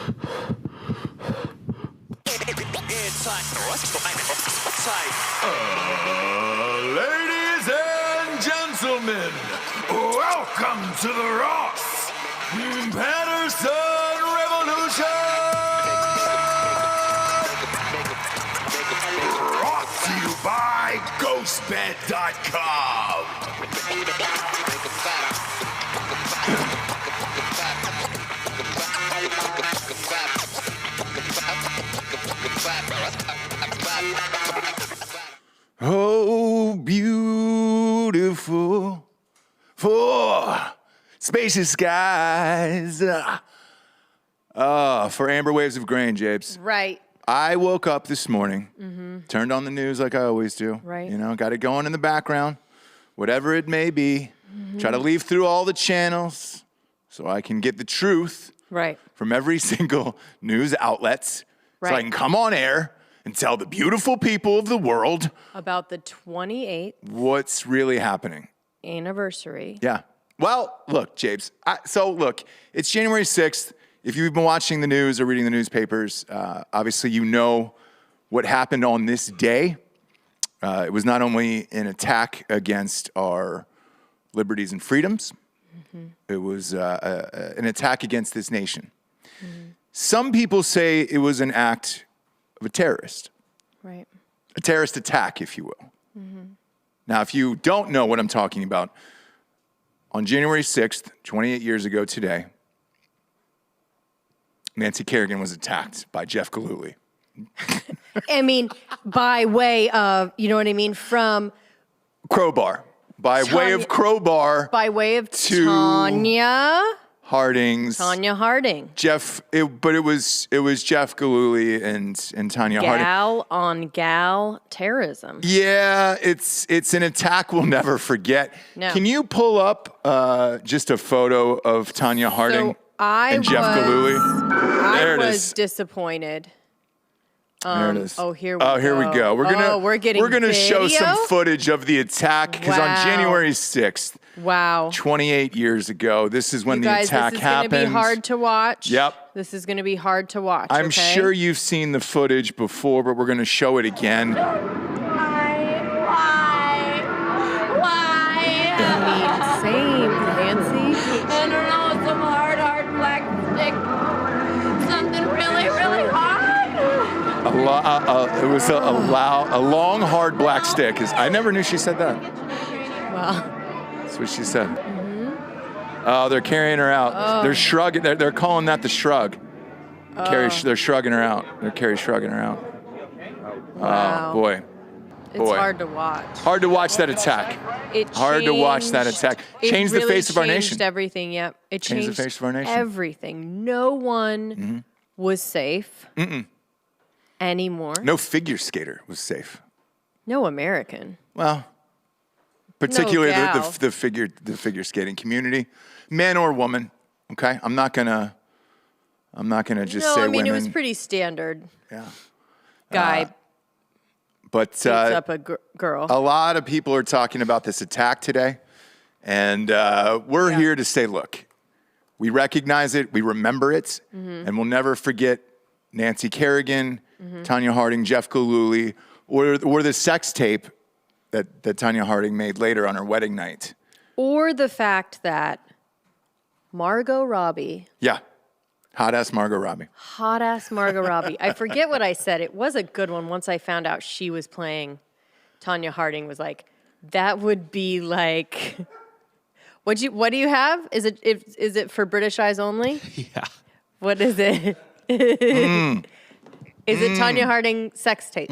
Ladies and gentlemen, welcome to the Ross Patterson Revolution! Brought to you by GhostBed.com. Oh, beautiful for spacious skies. For amber waves of grain, Japes. Right. I woke up this morning, turned on the news like I always do. Right. You know, got it going in the background, whatever it may be. Try to leaf through all the channels so I can get the truth from every single news outlets. So I can come on air and tell the beautiful people of the world about the 28th what's really happening. Anniversary. Yeah. Well, look, Japes. Look, it's January 6th. If you've been watching the news or reading the newspapers, obviously you know what happened on this day. It was not only an attack against our liberties and freedoms, it was an attack against this nation. Some people say it was an act of a terrorist. Right. A terrorist attack, if you will. Now, if you don't know what I'm talking about, on January 6th, 28 years ago today, Nancy Kerrigan was attacked by Jeff Gillooly. I mean, by way of, you know what I mean, from... Crowbar. By way of Crowbar. By way of Tonya Harding. It was Jeff Gillooly and Tonya Harding. Gal on gal terrorism. Yeah, it's an attack we'll never forget. No. Can you pull up just a photo of Tonya Harding and Jeff Gillooly? I was disappointed. There it is. Oh, here we go. Here we go. We're gonna show some footage of the attack because on January 6th, 28 years ago, this is when the attack happened. This is gonna be hard to watch. Yep. This is gonna be hard to watch. I'm sure you've seen the footage before, but we're gonna show it again. Why? Same, Nancy. I don't know, some hard black stick. Something really, really hard. It was a long, hard black stick. I never knew she said that. Well, that's what she said. Oh, they're carrying her out. Oh. They're shrugging. They're calling that the shrug. They're shrugging her out. They're shrugging her out. Wow. Oh, boy. It's hard to watch. Hard to watch that attack. Hard to watch that attack. Changed the face of our nation. Changed everything, yep. It changed the face of our nation. Everything. No one was safe anymore. No figure skater was safe. No American. Well, particularly the figure skating community, man or woman. Okay, I'm not gonna just say women. It was pretty standard. Yeah. Guy. But beats up a girl. A lot of people are talking about this attack today, and we're here to say, look, we recognize it, we remember it, and we'll never forget Nancy Kerrigan, Tonya Harding, Jeff Gillooly, or the sex tape that Tonya Harding made later on her wedding night. Or the fact that Margot Robbie. Yeah. Hot-ass Margot Robbie. Hot-ass Margot Robbie. I forget what I said. It was a good one. Once I found out she was playing, Tonya Harding was like, that would be like... What do you have? Is it for British eyes only? Yeah. What is it? Is it Tonya Harding sex tape?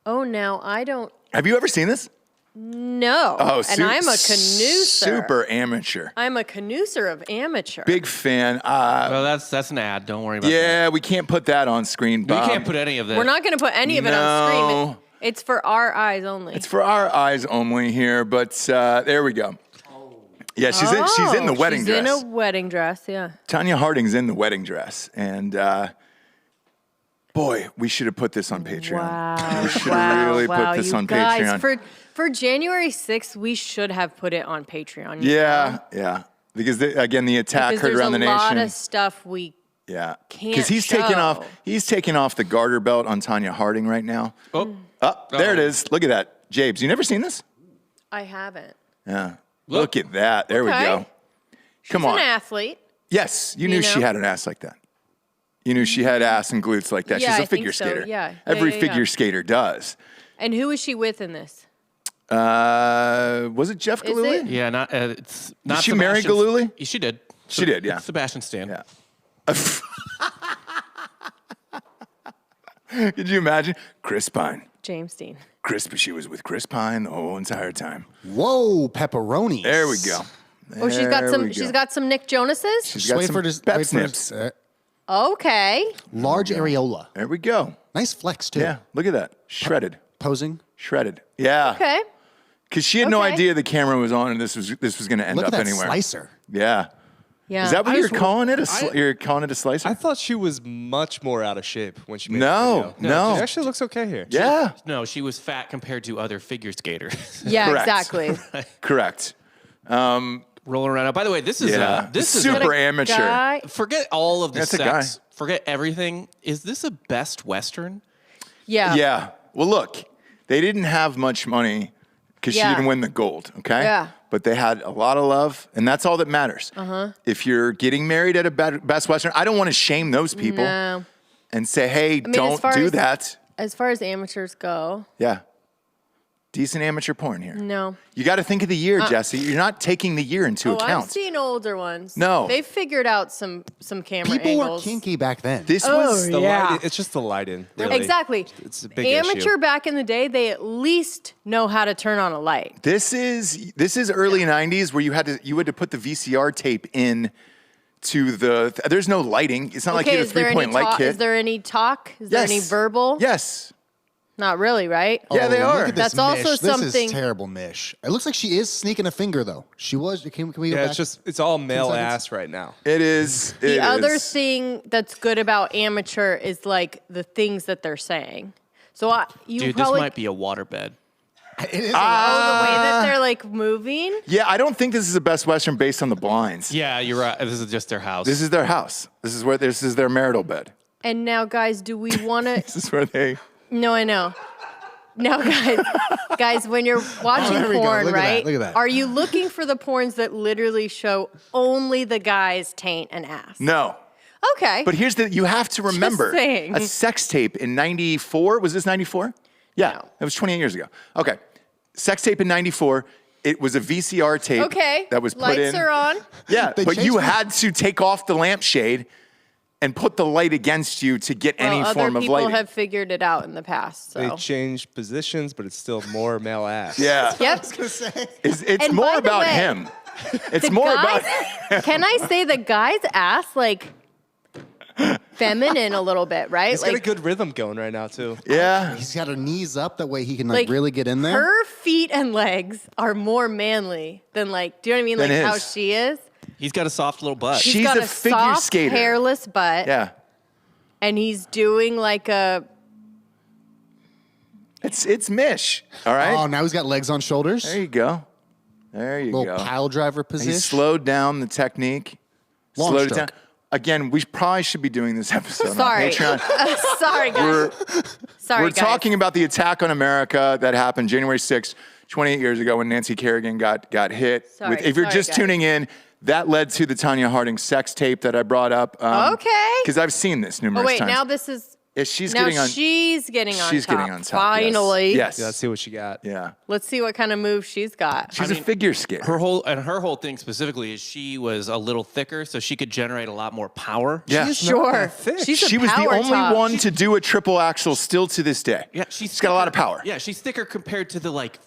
Oh, now I don't... Have you ever seen this? No. Oh, and I'm a canoeser. Super amateur. I'm a canoeser of amateur. Big fan. Well, that's an ad. Don't worry about that. Yeah, we can't put that on screen, Bob. You can't put any of that. We're not going to put any of it on screen. It's for our eyes only. It's for our eyes only here, but there we go. Yeah, she's in the wedding dress. She's in a wedding dress, yeah. Tonya Harding's in the wedding dress, and boy, we should have put this on Patreon. Wow. We should have really put this on Patreon. For January 6th, we should have put it on Patreon. Yeah. Because, again, the attack occurred around the nation. There's a lot of stuff we Yeah, Can't he's show. taking off the garter belt on Tonya Harding right now. Oh, There it is. Look at that, Jabes. You never seen this? I haven't. Yeah. Look at that. There we Okay. go. Come She's on. an athlete. Yes, you knew she know? had an ass like that. You knew she had ass and glutes like that. Yeah, She's a I think figure so. skater. Yeah. Every Yeah. figure skater does. And who is she with in this? Was it Jeff Is Gillooly? it? yeah, it's not. Did she marry Sebastian- Gillooly? She did. She did, yeah. Sebastian Stan. Yeah. Could you imagine? Chris Pine. James Dean. She was with Chris Pine the whole entire time. Whoa, pepperoni. There we go. Oh, she's got There some. we She's go. got some Nick Jonases. She's got some pep snips. Okay. Large areola. There we go. Nice flex, too. Yeah, look at that. Shredded. Posing. Shredded. Yeah. Okay. Because she had no Okay. idea the camera was on and this was going to end Look up at that anywhere. slicer. Yeah. Yeah. Is that what I you're just- calling it? I- You're calling it a slicer? I thought she was much more out of shape when she made No, the video. no. She actually looks okay here. Yeah. No, she was fat compared to other figure skaters. Yeah. Correct. Exactly. Correct. Rolling around. By the way, this is Yeah. this is super Got a amateur. guy- forget all of the That's a sex. guy. Forget everything. Is this a best Western? Yeah. Yeah. Well, look, they didn't have much money because she Yeah. didn't win the gold, okay? Yeah. But they had a lot of love, and that's all that matters. Uh-huh. If you're getting married at a Best Western, I don't want to shame those people No. and say, hey, mean, don't as far do as- that. As far as amateurs go, Yeah. Decent amateur porn here. no. You got to think of the year, Jesse. You're not taking the year into Oh, account. I've seen older ones. No. They've figured out some camera People were angles. kinky back then. This Oh, was The yeah. lighting, it's just the lighting. Really. Exactly. It's a big Amateur issue. back in the day, they at least know how to turn on a light. this is early 90s where you had to put the VCR tape in to the there's no lighting. It's not like you had a is there any 3-point light talk? kit. Is there any talk? Is there any Yes. verbal? Yes. Not really, right? Yeah, they look are. at this That's also mish. something- This is terrible mish. It looks like she is sneaking a finger, though. She was. Can we go Yeah, back? it's all male seconds? ass right now. It is. The it other is. thing that's good about amateur is like the things that they're saying. So you Dude, probably this might be a waterbed. It is. the way that they're like moving. Yeah, I don't think this is a Best Western based on the blinds. Yeah, you're right. This is just their house. This is their house. This is their marital bed. And now, guys, do we want to? This is where they. No, I know. Now, guys, when you're watching there we go. porn, Look at that. right? Look at that. Are you looking for the porns that literally show only the guy's taint and ass? No. Okay. But here's you have to remember saying. a sex tape in 94. Was this 94? Yeah, No. it was 28 years ago. Okay. Sex tape in 94. It was a VCR tape okay. that was put Lights in. are on. Yeah, They but you changed it. had to take off the lampshade and put the light against you to get any Well, form other of people lighting. have figured it out in the past. They So. changed positions, but it's still more male ass. Yeah. Yep. It's And more by the about way, him. It's The more guys, about can I say the guy's ass like feminine a little bit, right? He's got a Like good rhythm going right now too. Yeah. He's got her knees up that way he can like really get in there. her feet and legs are more manly than like. Do you know what I mean? Than Like how his. she is. He's got a soft little butt. She's He's got a figure soft, skater. hairless butt, Yeah. and he's doing like a. It's Mish. All right. Oh, now he's got legs on shoulders. There you go. There you Little go. pile driver He position. slowed down the technique. Long slowed it stroke. down. Again, we probably should be doing this episode Sorry. on Patreon. Sorry, guys. We're, Sorry, we're guys. talking about the attack on America that happened January 6th, 28 years ago when Nancy Kerrigan got hit. Sorry, if you're sorry, just guys. tuning in, that led to the Tonya Harding sex tape that I brought up. Okay. Because I've seen this numerous Oh wait, times. now this is. Yeah, she's Now getting on. she's getting on top. She's getting on top. yes. Finally. Yes. Yeah, let's see what you got. Yeah. Let's see what kind of move she's got. She's a figure skater. Her whole thing specifically is she was a little thicker, so she could generate a lot more power. yeah. Sure. She's a She was the power only top. one to do a triple axel still to this day. Yeah, she's got a lot of power. Yeah, she's thicker compared to the like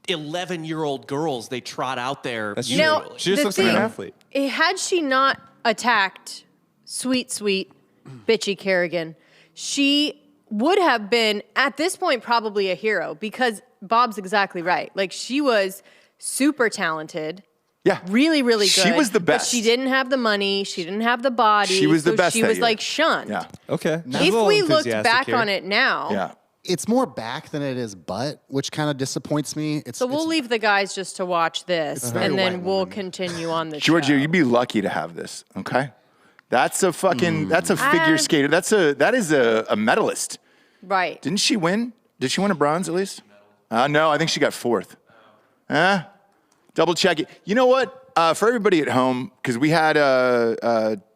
11-year-old girls they trot out there. That's Now, true. She just the looks like an thing- athlete. Had she not attacked sweet bitchy Kerrigan, she would have been at this point probably a hero because Bob's exactly right. Like she was super talented. Yeah. Really, really good. She was the But best. she didn't have the money. She didn't have the body. She was the so best She that was year. like shunned. Yeah. Okay. She's a If little we looked enthusiastic back here. on it now, Yeah. It's more back than it is butt, which kind of disappoints me. so we'll leave the guys just to watch this, very and then white we'll woman. continue on the Georgia, show. you'd be lucky to have this, okay? That's a fucking, that's a figure skater. That is a medalist. Right. Didn't she win? Did she win a bronze at least? No, I think she got 4th. Double check it. You know what? For everybody at home, because we had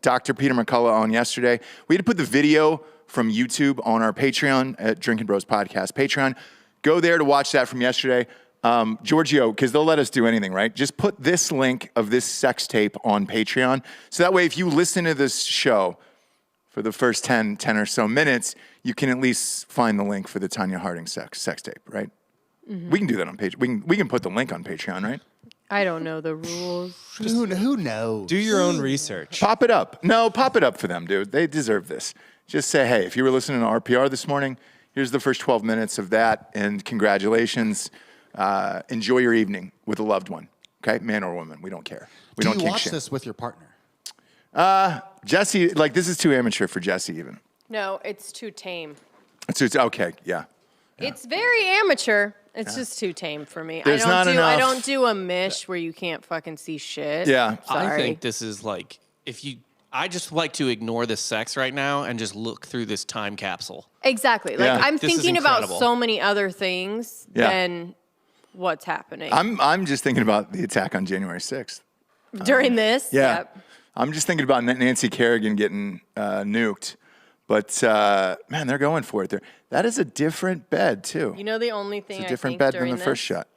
Dr. Peter McCullough on yesterday, we had to put the video from YouTube on our Patreon at Drinking Bros Podcast Patreon. Go there to watch that from yesterday. Giorgio, because they'll let us do anything, right? Just put this link of this sex tape on Patreon. So that way, if you listen to this show for the first 10 or so minutes, you can at least find the link for the Tonya Harding sex tape, right? Mm-hmm. We can do that on Patreon. We can put the link on Patreon, right? I don't know the rules. Who knows? Do your own research. Pop it up. No, pop it up for them, dude. They deserve this. Just say, hey, if you were listening to RPR this morning, here's the first 12 minutes of that, and congratulations. Enjoy your evening with a loved one, okay? Man or woman, we don't care. We Do don't you kink watch shame. this with your partner? Jessie, like, this is too amateur for Jessie even. No, it's too tame. It's okay, yeah. It's very amateur. It's just too tame for me. There's not I enough- don't do a mish where you can't fucking see shit. Yeah. Sorry. I think this is like, I just like to ignore the sex right now and just look through this time capsule. Exactly. Like, Yeah. I'm This is thinking about incredible. so many other things Yeah. than what's happening. I'm just thinking about the attack on January 6th. During this, Yeah. yep. I'm just thinking about Nancy Kerrigan getting nuked. But, man, they're going for it there. That is a different bed, too. You know the only thing It's a I different think bed than during the first this? shot.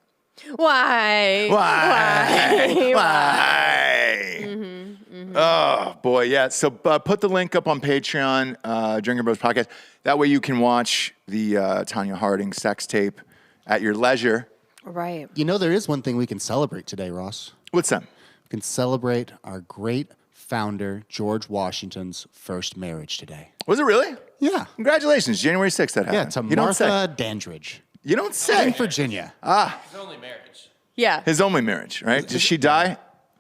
Why? Why? Why? Oh, boy, yeah. So put the link up on Patreon, Drinking Bros Podcast. That way you can watch the Tonya Harding sex tape at your leisure. Right. You know, there is one thing we can celebrate today, Ross. What's that? We can celebrate our great founder, George Washington's first marriage today. Was it really? Yeah. Congratulations. January 6th that happened. Yeah, to You don't say. Martha Dandridge You don't in say. Virginia. His only marriage. Yeah. His only marriage, right? Did she die?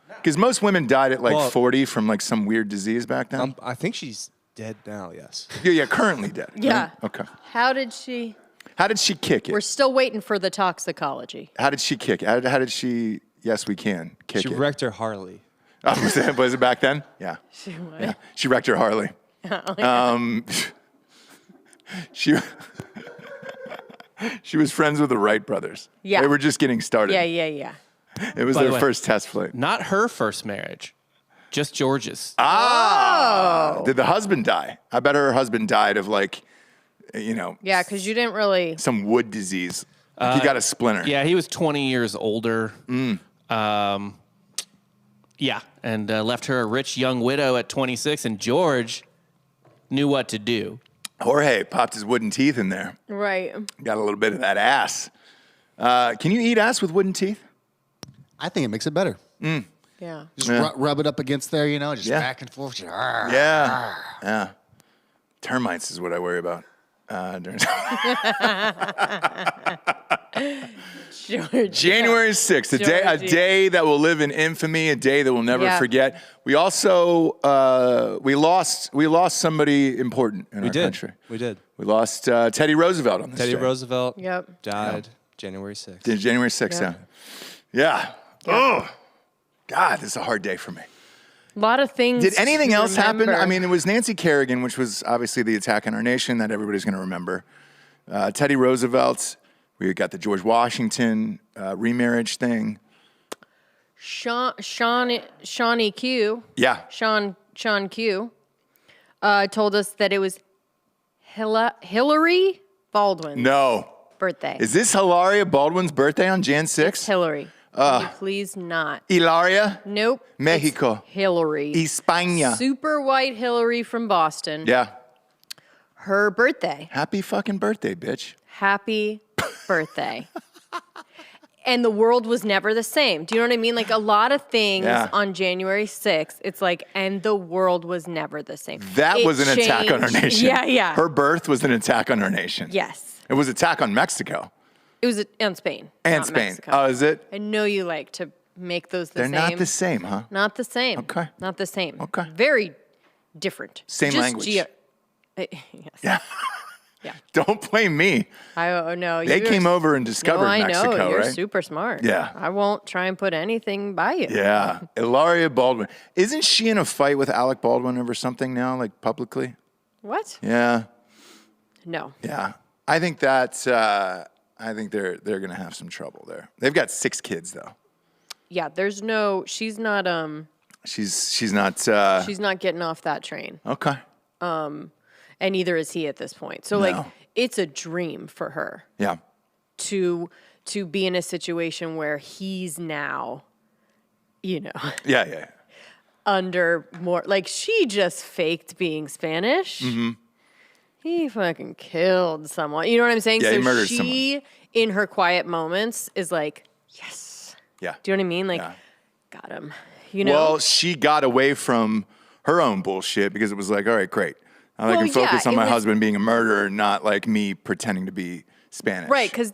Because most women died at like Well- 40 from like some weird disease back then. I think she's dead now, yes. Yeah, currently dead. right? Yeah. Okay. How did she? How did she kick it? We're still waiting for the toxicology. How did she kick it? How did she, yes, we can, kick She it? wrecked her Harley. Oh, was it back then? Yeah. Yeah. She wrecked her Harley. She she was friends with the Wright brothers. Yeah. They were just getting started. Yeah. It was By the their way- first test flight. Not her first marriage, just George's. Did the husband die? I bet her husband died of like, Yeah, because you didn't really. some wood disease. Like he got a splinter. Yeah, he was 20 years older. Yeah, and left her a rich young widow at 26, and George knew what to do. Jorge popped his wooden teeth in there. Right. Got a little bit of that ass. Can you eat ass with wooden teeth? I think it makes it better. Yeah. Just Yeah. rub it up against there, just Yeah. back and forth. Yeah. Termites is what I worry about. During George. January 6th, a Georgie. day that will live in infamy, a day that we'll never Yeah. forget. We also we lost somebody important in our country. We did. We lost Teddy Roosevelt on this Teddy day. Roosevelt Yep. died January 6th. January 6th, Yeah. yeah. Oh, God, this is a hard day for me. A lot of things. Did anything to else happen? remember. I mean, it was Nancy Kerrigan, which was obviously the attack on our nation that everybody's going to remember. Teddy Roosevelt. We got the George Washington remarriage thing. Shawnee Q. Yeah. Sean Q. Told us that it was Hillary Baldwin's No. birthday. Is this Hilaria Baldwin's birthday on Jan 6th? Hillary? Can you please not? Hilaria? Nope. Mexico. It's Hillary. España. Super white Hillary from Boston. Yeah. Her birthday. Happy fucking birthday, bitch. Happy birthday. And the world was never the same. Do you know what I mean? Like a lot of things Yeah. on January 6th, it's like, and the world was never the same. That It was an attack on our changed. nation. Yeah. Her birth was an attack on our nation. Yes. It was an attack on Mexico It was on Spain. and not Spain. Mexico. Oh, is it? I know you like to make those the They're same. not the same, huh? Not the same. Okay. Not the same. Okay. Very different. Same Just language. yes. Yeah. Yeah. Don't blame me. Oh no. They came over and No, discovered I Mexico, know. You're right? super smart. Yeah. I won't try and put anything by you. Yeah. Ilaria Baldwin. Isn't she in a fight with Alec Baldwin over something now, like publicly? What? Yeah. No. Yeah. I think that's, I think they're going to have some trouble there. They've got 6 kids, though. Yeah. There's no. She's not. She's not. She's not getting off that train, Okay. and neither is he at this point. So like, it's a dream for her Yeah. to be in a situation where he's now, Yeah. under more, like, she just faked being Spanish. Mm-hmm. He fucking killed someone. You know what I'm saying? Yeah, so he murdered she, in her quiet moments, is like, yes. Yeah. Do you know what I mean? Like, Yeah. got him. You know? Well, she got away from her own bullshit because it was like, all right, great. Now I Well, can focus yeah, on it my was- husband being a murderer, not like me pretending to be Spanish. Right, because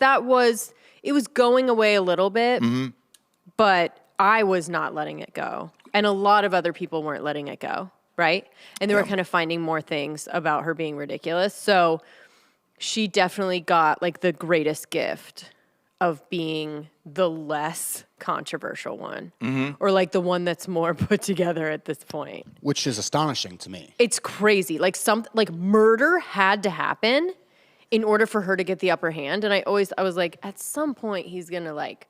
it was going away a little bit, but I was not letting it go. And a lot of other people weren't letting it go, right? And they were kind of finding more things about her being ridiculous. So she definitely got like the greatest gift of being the less controversial one, or like the one that's more put together at this point. Which is astonishing to me. It's crazy. Like murder had to happen in order for her to get the upper hand. And I was like, at some point he's gonna like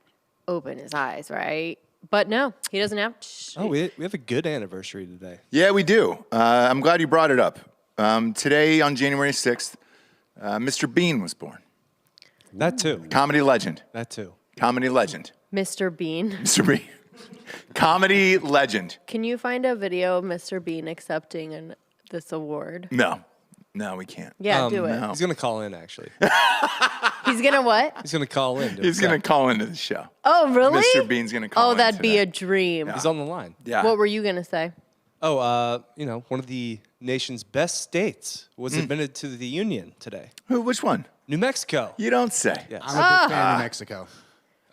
open his eyes, right? But no, he doesn't have. Oh, we have a good anniversary today. Yeah, we do. I'm glad you brought it up. Today, on January 6th, Mr. Bean was born. That too. Comedy legend. That too. Comedy legend. Mr. Bean. Mr. Bean. Comedy legend. Can you find a video of Mr. Bean accepting this award? No, we can't. Yeah, do it. no. He's gonna call in actually. He's gonna what? He's gonna call in. He's going to call into the show. Oh, really? Mr. Bean's going to call Oh, in that'd be today. a dream. He's on the line. Yeah. What were you gonna say? Oh, one of the nation's best states was admitted to the union today. Which one? New Mexico. You don't say. Yes. I'm a big fan of Mexico.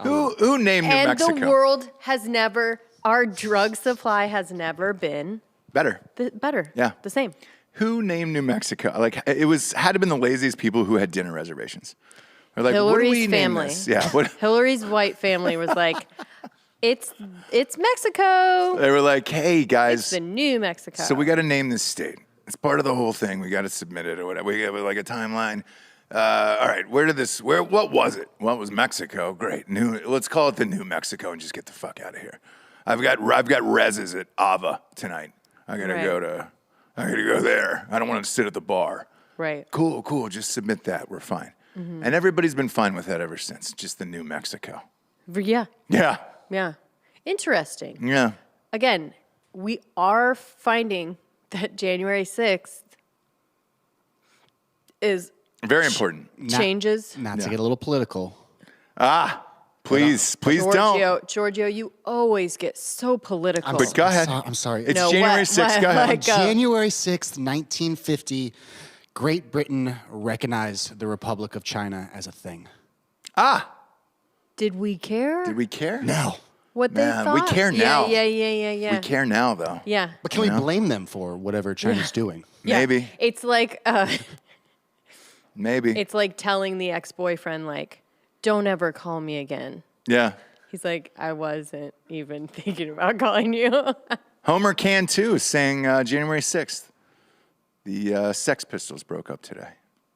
Who named New And Mexico? the world has never. Our drug supply has never been Better. better. Yeah. The same. Who named New Mexico? Like had to have been the laziest people who had dinner reservations. Or like, what do Hillary's we name family. this? Yeah. What? Hillary's white family was like, it's Mexico. They were like, hey It's guys, the new Mexico. so we got to name this state. It's part of the whole thing. We got to submit it or whatever. We got like a timeline. All right, what was it? Well, it was Mexico. Great. Let's call it the New Mexico and just get the fuck out of here. I've got reses at Ava tonight. I gotta Right. go there. I don't want to sit at the bar. Right. Cool. Just submit that. We're fine. Mm-hmm. And everybody's been fine with that ever since. Just the New Mexico. Yeah. Yeah. Yeah. Interesting. Yeah. Again, we are finding that January 6th is Very important. changes. Not to get a little political. Please don't. Giorgio, you always get so political. But go ahead. I'm sorry. It's No, January what- 6th. what- Go ahead. what- Go. January 6th, 1950, Great Britain recognized the Republic of China as a thing. Did we care? Did we care? No. What they Man, thought? we care now. Yeah. We care now, though. Yeah. But can we blame them for whatever China's doing? Yeah. Maybe. It's like Maybe. it's like telling the ex-boyfriend like, "Don't ever call me again." Yeah. He's like, "I wasn't even thinking about calling you." Homer Can too, saying January 6th. The Sex Pistols broke up today.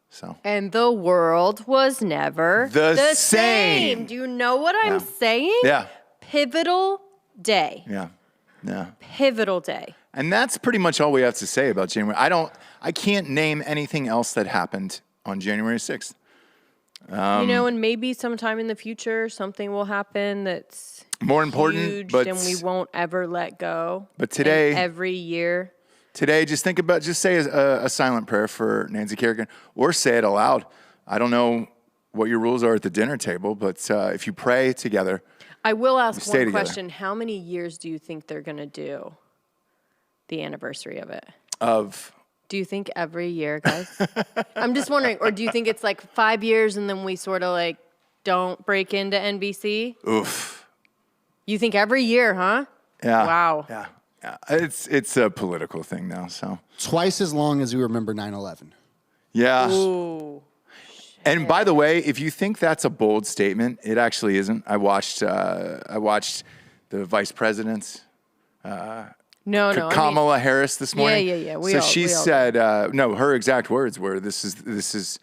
So. And the world was never The same. same. Do you know what I'm saying? Yeah. Pivotal day. Yeah. Pivotal day. And that's pretty much all we have to say about January. I can't name anything else that happened on January 6th. And maybe sometime in the future something will happen that's More important, huge but and we won't ever let go. But today- And every year. today, just say a silent prayer for Nancy Kerrigan or say it aloud. I don't know what your rules are at the dinner table, but if you pray together, I will ask stay one together. question. How many years do you think they're going to do the anniversary of it? Do you think every year, guys? I'm just wondering. Or do you think it's like 5 years and then we sort of like don't break into NBC? oof. You think every year, huh? Yeah. Wow. Yeah. It's a political thing now, so. Twice as long as we remember 9/11. Yeah. Ooh. And by the way, if you think that's a bold statement, it actually isn't. I watched the vice presidents. No. Kamala Harris this morning. Yeah. So she said, no, her exact words were, "This is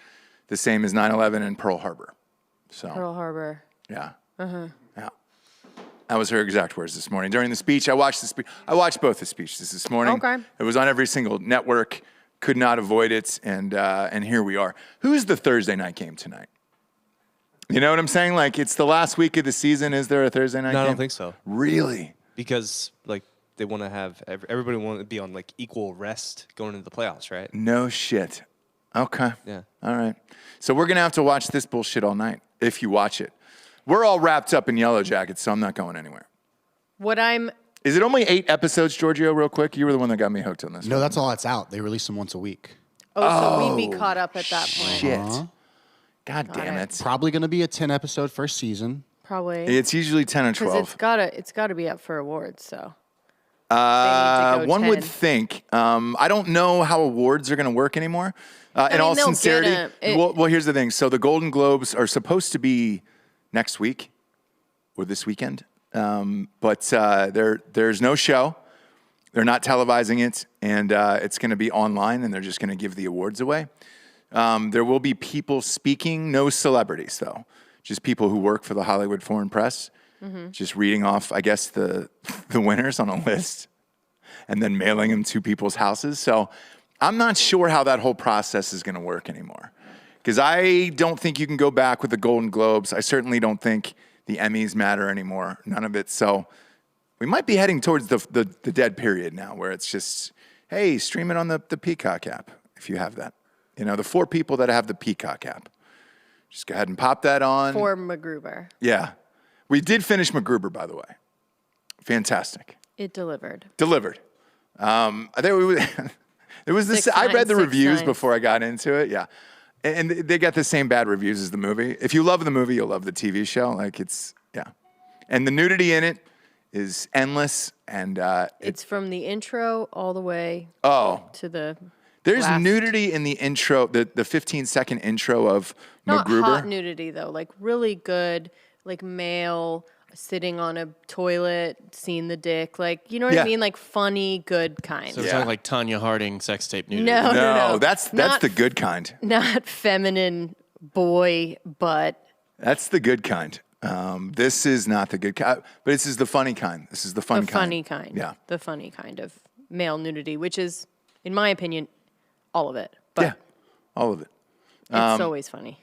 the same as 9/11 and Pearl Harbor." So Pearl Harbor. yeah, yeah, that was her exact words this morning during the speech. I watched both the speeches this morning. Okay. It was on every single network. Could not avoid it, and here we are. Who's the Thursday night game tonight? You know what I'm saying? Like, it's the last week of the season. Is there a Thursday night game? No, I don't think so. Really? Because like they want to have everybody want to be on like equal rest going into the playoffs, right? No shit. Okay. Yeah. All right. So we're going to have to watch this bullshit all night if you watch it. We're all wrapped up in Yellow Jackets, so I'm not going anywhere. Is it only 8 episodes, Giorgio, real quick? You were the one that got me hooked on this. No, that's all that's out. They release them once a week. So we'd be caught up at that point. Shit. God damn it. Probably going to be a 10-episode first season. Probably. It's usually 10 or 12. Because it's gotta be up for awards, so. They need to go One 10. would think. I don't know how awards are going to work anymore. In all they'll get sincerity, it. well, here's the thing. So the Golden Globes are supposed to be next week or this weekend, but there's no show. They're not televising it, and it's going to be online, and they're just going to give the awards away. There will be people speaking, no celebrities though, just people who work for the Hollywood Foreign Press, just reading off, I guess, the winners on a list, and then mailing them to people's houses. So I'm not sure how that whole process is going to work anymore, because I don't think you can go back with the Golden Globes. I certainly don't think the Emmys matter anymore. None of it. So we might be heading towards the dead period now, where it's just, hey, stream it on the Peacock app if you have that. You know, the 4 people that have the Peacock app, just go ahead and pop that on. For MacGruber. Yeah. We did finish MacGruber, by the way. Fantastic. It delivered. Delivered. There was this. I read the 6 reviews nines. before I got into it. Yeah. And they got the same bad reviews as the movie. If you love the movie, you'll love the TV show. Like, it's, yeah. And the nudity in it is endless. And It's from the intro all the way to the there's last. nudity in the intro, the 15-second intro of Not MacGruber. hot nudity, though. Like, really good, like, male sitting on a toilet, seeing the dick. Like, you know what Yeah. I mean? Like, funny, good kind. So we're Yeah. talking like Tonya Harding sex tape nudity. No. That's Not- the good kind. Not feminine boy butt. That's the good kind. This is not the good kind, but this is the funny kind. This is the fun The kind. funny kind. Yeah. The funny kind of male nudity, which is, in my opinion, all of it. But Yeah. All of it. it's always funny.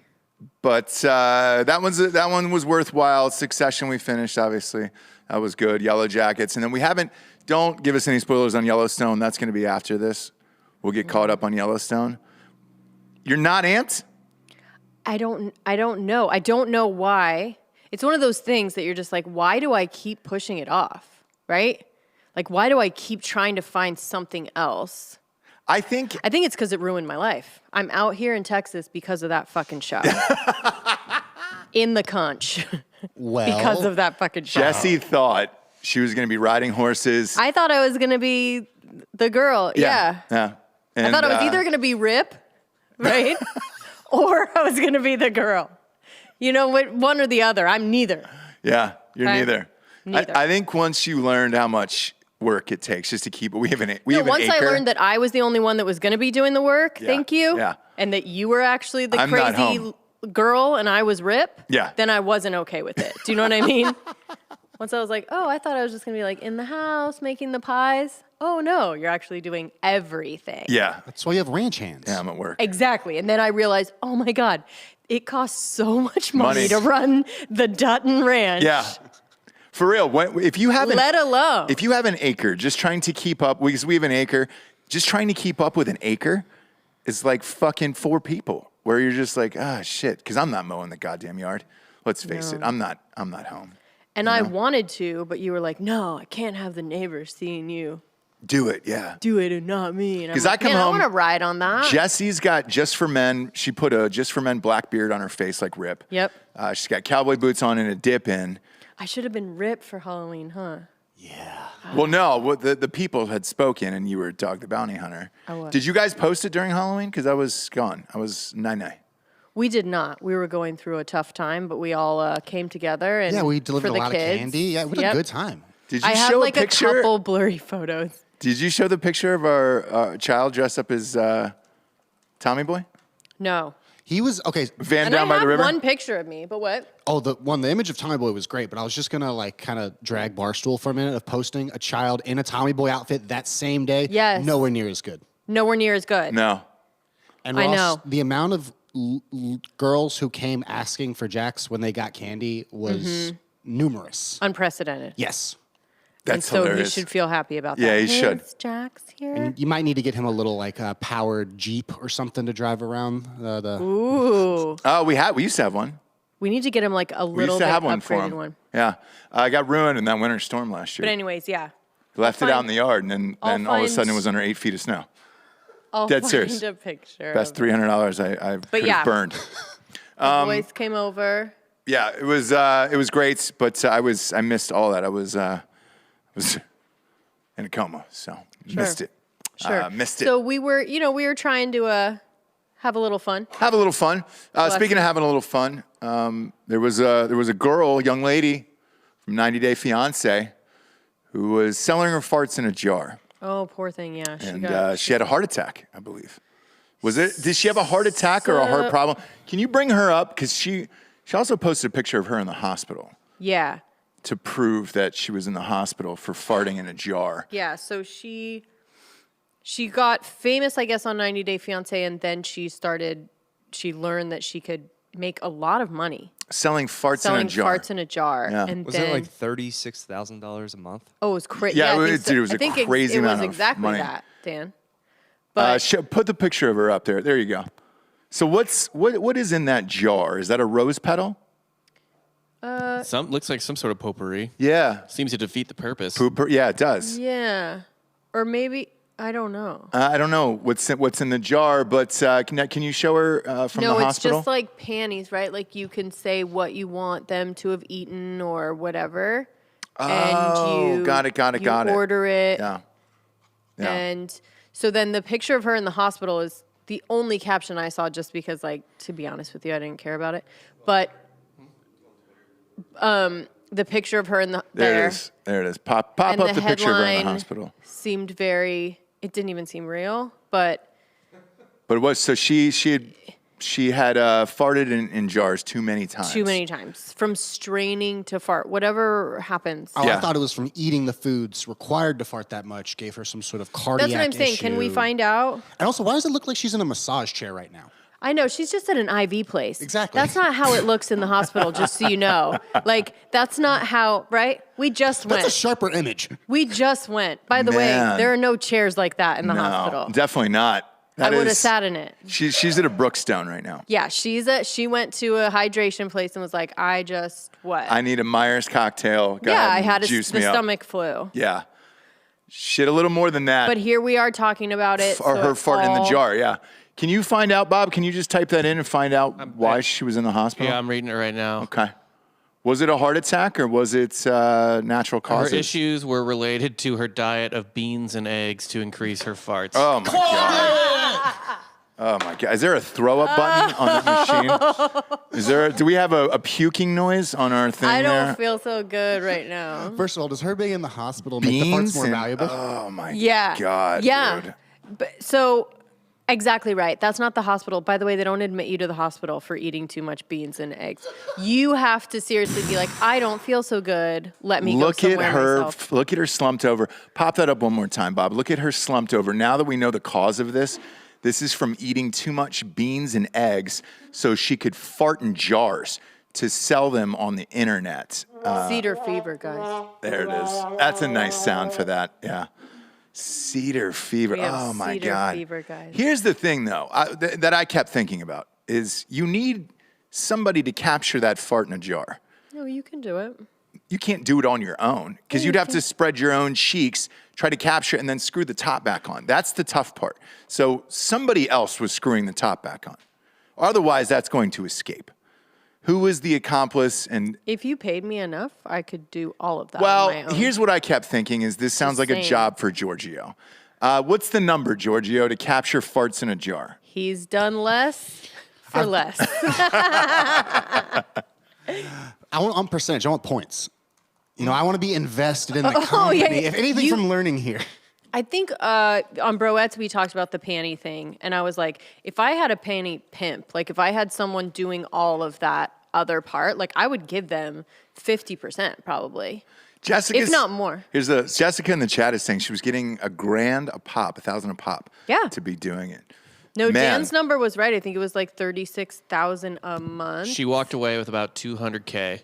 But that one was worthwhile. Succession we finished, obviously. That was good. Yellow Jackets. And then don't give us any spoilers on Yellowstone. That's going to be after this. We'll get caught up on Yellowstone. You're not Ant? I don't know. I don't know why. It's one of those things that you're just like, why do I keep pushing it off? Right? Like, why do I keep trying to find something else? I think it's because it ruined my life. I'm out here in Texas because of that fucking show. In the conch. Well, Because of that fucking show. Jessie thought she was going to be riding horses. I thought I was going to be the girl. Yeah. Yeah. I thought I was either going to be Rip, right? Or I was going to be the girl. You know, one or the other. I'm neither. Yeah, you're Okay. neither. Neither. I think once you learned how much work it takes just to keep it, we have an Once acre. I learned that I was the only one that was going to be doing the work, Yeah, thank you. yeah. And that you were actually the I'm not crazy home. girl and I was Rip, Yeah. then I wasn't okay with it. Do you know what I mean? Once I was like, oh, I thought I was just going to be like in the house making the pies. Oh, no, you're actually doing everything. Yeah. that's why you have ranch hands. Yeah, I'm at work. Exactly. And then I realized, oh my God, it costs so much money Money. to run the Dutton Ranch. Yeah. For real, if you have an acre, just trying to keep up, because we have an acre, just trying to keep up with an acre is like fucking 4 people, where you're just like, shit, because I'm not mowing the goddamn yard. Let's face it, I'm not home. And I wanted to, but you were like, no, I can't have the neighbors seeing you Do it, yeah. do it and not me. And I'm 'Cause like, I come man, home- I want to ride on that. Jessie's got Just for Men. She put a Just for Men black beard on her face like Rip. Yep. She's got cowboy boots on and a dip in. I should have been Rip for Halloween, huh? Yeah. Well, no, the people had spoken, and you were Dog the Bounty Hunter. I was. Did you guys post it during Halloween? Because I was gone. I was nine. We did not. We were going through a tough time, but we all came together and Yeah, we delivered for a the lot kids. of candy. Yeah, we had Yep. a good time. Did you I have show like a picture? a couple blurry photos. Did you show the picture of our child dressed up as Tommy Boy? No. He was okay. Van And down I by have the river? one picture of me, but what? Oh, the image of Tommy Boy was great, but I was just gonna like kind of drag Barstool for a minute of posting a child in a Tommy Boy outfit that same day. Yes. Nowhere near as good. Nowhere near as good. No. And I Ross, know. the amount of girls who came asking for Jax when they got candy was numerous. Unprecedented. Yes. And That's so hilarious. he should feel happy about that. Yeah, he Hey, should. is Jax here? And you might need to get him a little like powered Jeep or something to drive around. Ooh. Oh, we used to have one. We need to get him like a We little used to bit have one for upgraded him. one. Yeah. I got ruined in that winter storm last year. But anyways, yeah. Left I'll it out find- in the yard, and then I'll all of a sudden it find- was under 8 feet of snow. I'll Dead find serious. a picture. Best of $300 I could yeah. have burned. the boys came over. Yeah, it was great, but I missed all that. I was in a coma, so missed it. Sure. Missed it. So we were trying to have a little fun. Have a little fun. Speaking of having a little fun, there was a girl, a young lady from 90 Day Fiance, who was selling her farts in a jar, Oh, poor thing. Yeah. and she had a heart attack, I believe. Did she have a heart attack or a heart problem? Can you bring her up? Because she also posted a picture of her in the hospital Yeah. to prove that she was in the hospital for farting in a jar. Yeah. So she got famous, I guess, on 90 Day Fiance, and then she learned that she could make a lot of money Selling farts selling in a jar. farts in a jar. Yeah. And Was then, it like $36,000 a month? oh, it was crazy. Yeah, I it think was- dude, it was I a think crazy it amount was of exactly money. that, Dan. But Put the picture of her up there. There you go. So what is in that jar? Is that a rose petal? Looks like some sort of potpourri. Yeah. Seems to defeat the purpose. Pooper. Yeah, it does. yeah, or maybe I don't know. I don't know what's in the jar, but can you show her from No, the it's hospital? just like panties, right? Like you can say what you want them to have eaten or whatever. And got it. you order it. Yeah. Yeah. And so then the picture of her in the hospital is the only caption I saw, just because, like, to be honest with you, I didn't care about it. But the picture of her in the There it is. Pop and up the picture of her in the headline hospital. seemed very. It didn't even seem real, but But it was so she had farted in jars too many times. too many times from straining to fart, whatever happens. Oh, Yeah. I thought it was from eating the foods required to fart that much, gave her some sort of cardiac That's what I'm saying. Can we issue. find out? And also, why does it look like she's in a massage chair right now? I know, she's just at an IV place. Exactly. That's not how it looks in the hospital, just so you know. Like, that's not how, right? We just That's a went. sharper image. We just went. By the way, Man. there are no chairs like that in the No, hospital. definitely not. I That would have is- sat in it. She's at a Brookstone right now. Yeah, she went to a hydration place and was like, I need a Myers cocktail. Go yeah, ahead I and had juice the me up. stomach flu. Yeah. Shit, a little more than that. But here we are talking about it. Or so her it's farting in the all- jar, yeah. Can you find out, Bob? Can you just type that in and find out why she was in the hospital? Yeah, I'm reading it right now. Okay. Was it a heart attack or was it natural Her causes? issues were related to her diet of beans and eggs to increase her farts. Oh my god. Oh my god. Is there a throw up button on the machine? Do we have a puking noise on our thing I don't there? feel so good right now. First of all, does her being in the hospital make the Beans farts more and- valuable? Oh my Yeah. god. Yeah. Dude. So, exactly right. That's not the hospital. By the way, they don't admit you to the hospital for eating too much beans and eggs. You have to seriously be like, I don't feel so good. Let me Look go at somewhere her. myself. Look at her slumped over. Pop that up one more time, Bob. Look at her slumped over. Now that we know the cause of this, this is from eating too much beans and eggs, so she could fart in jars to sell them on the internet. Cedar fever, guys. There it is. That's a nice sound for that. Yeah. Cedar fever. We have Oh my cedar God. fever, guys. Here's the thing, though, that I kept thinking about is you need somebody to capture that fart in a jar. No, you can do it. You can't do it on your own because you'd have to spread your own cheeks, try to capture it, and then screw the top back on. That's the tough part. So somebody else was screwing the top back on. Otherwise, that's going to escape. Who was the accomplice? And If you paid me enough, I could do all of that on my well, own. here's what I kept thinking: is this sounds like a saying. job for Giorgio? What's the number, Giorgio, to capture farts in a jar? He's done less for less. I want percentage. I want points. You know, I want to be invested in the company. yeah. If anything from learning here. I think on Broettes, we talked about the panty thing. And I was like, if I had a panty pimp, like if I had someone doing all of that other part, like I would give them 50% probably. Jessica, If not more. Jessica in the chat is saying she was getting $1,000 a pop, $1,000 a pop. Yeah. To be doing it. No, Man. Dan's number was right. I think it was like 36,000 a month She walked away with about $200K.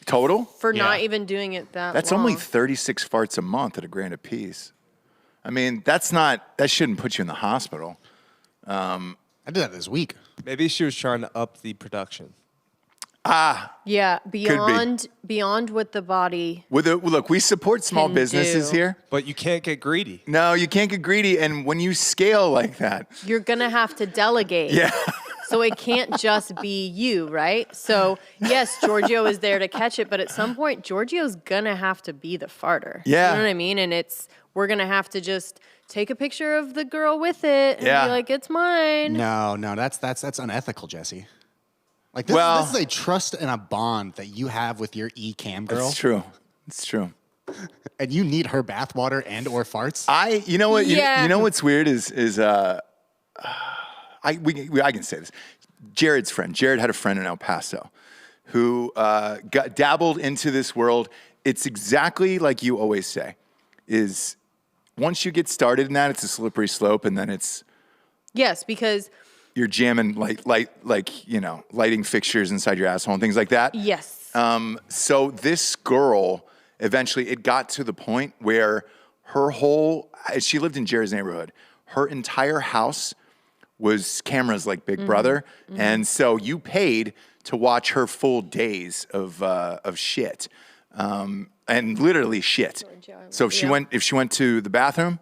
Total? for Yeah. not even doing it that That's long. only 36 farts a month at $1,000 a piece. I mean, that shouldn't put you in the hospital. I did that this week. Maybe she was trying to up the production. Yeah, beyond what the body Look, we support small Can businesses do. here. But you can't get greedy. No, you can't get greedy. And when you scale like that, you're gonna have to delegate. yeah. So it can't just be you, right? So yes, Giorgio is there to catch it, but at some point, Giorgio's gonna have to be the farter. Yeah. You know what I mean? And we're gonna have to just take a picture of the girl with it and Yeah. be like, it's mine. No, that's unethical, Jesse. Like this, Well- this is a trust and a bond that you have with your e-cam girl, It's true. It's true. and you need her bathwater and or farts. You know what? Yeah. You know what's weird is I can say this. Jared had a friend in El Paso who dabbled into this world. It's exactly like you always say, is once you get started in that, it's a slippery slope, and then Yes, because you're jamming lighting fixtures inside your asshole and things like that. yes. So this girl, eventually it got to the point where she lived in Jared's neighborhood. Her entire house was cameras like Big Brother. And so you paid to watch her full days of shit. And literally shit. So if she went to the bathroom,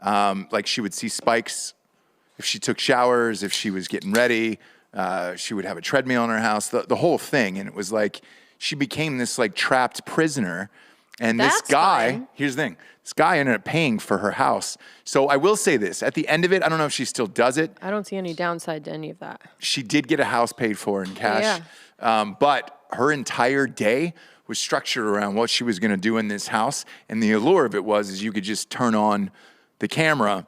like she would see spikes. If she took showers, if she was getting ready, she would have a treadmill in her house, the whole thing. And it was like she became this like trapped prisoner. And this That's guy, fine. here's the thing, this guy ended up paying for her house. So I will say this, at the end of it, I don't know if she still does it. I don't see any downside to any of that. She did get a house paid for in cash. But her entire day was structured around what she was going to do in this house. And the allure of it is you could just turn on the camera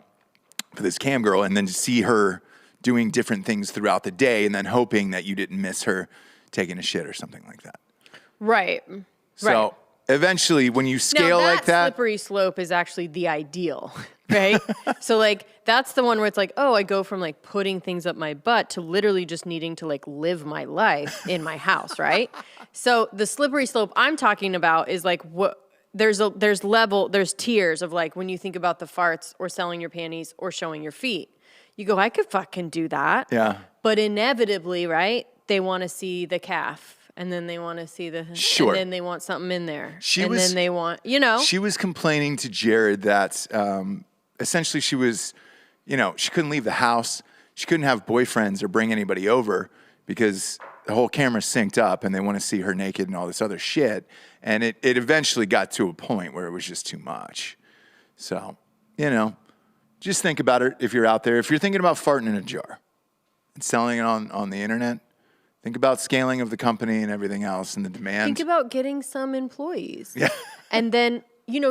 for this cam girl and then see her doing different things throughout the day and then hoping that you didn't miss her taking a shit or something like that. Right. So eventually when you scale now, like that, slippery slope is actually the ideal, right? So like that's the one where it's like, oh, I go from like putting things up my butt to literally just needing to like live my life in my house, right? So the slippery slope I'm talking about is like what there's tiers of like when you think about the farts or selling your panties or showing your feet. You go, I could fucking do that. Yeah. But inevitably, right? They want to see the calf. And then they want to see Sure. and then they want something in there. She then they want, you know. She was complaining to Jared that essentially she was, she couldn't leave the house. She couldn't have boyfriends or bring anybody over because the whole camera's synced up and they want to see her naked and all this other shit. And it eventually got to a point where it was just too much. So, just think about it if you're out there. If you're thinking about farting in a jar and selling it on the internet, think about scaling of the company and everything else and the demand. Think about getting some employees. Yeah. And then,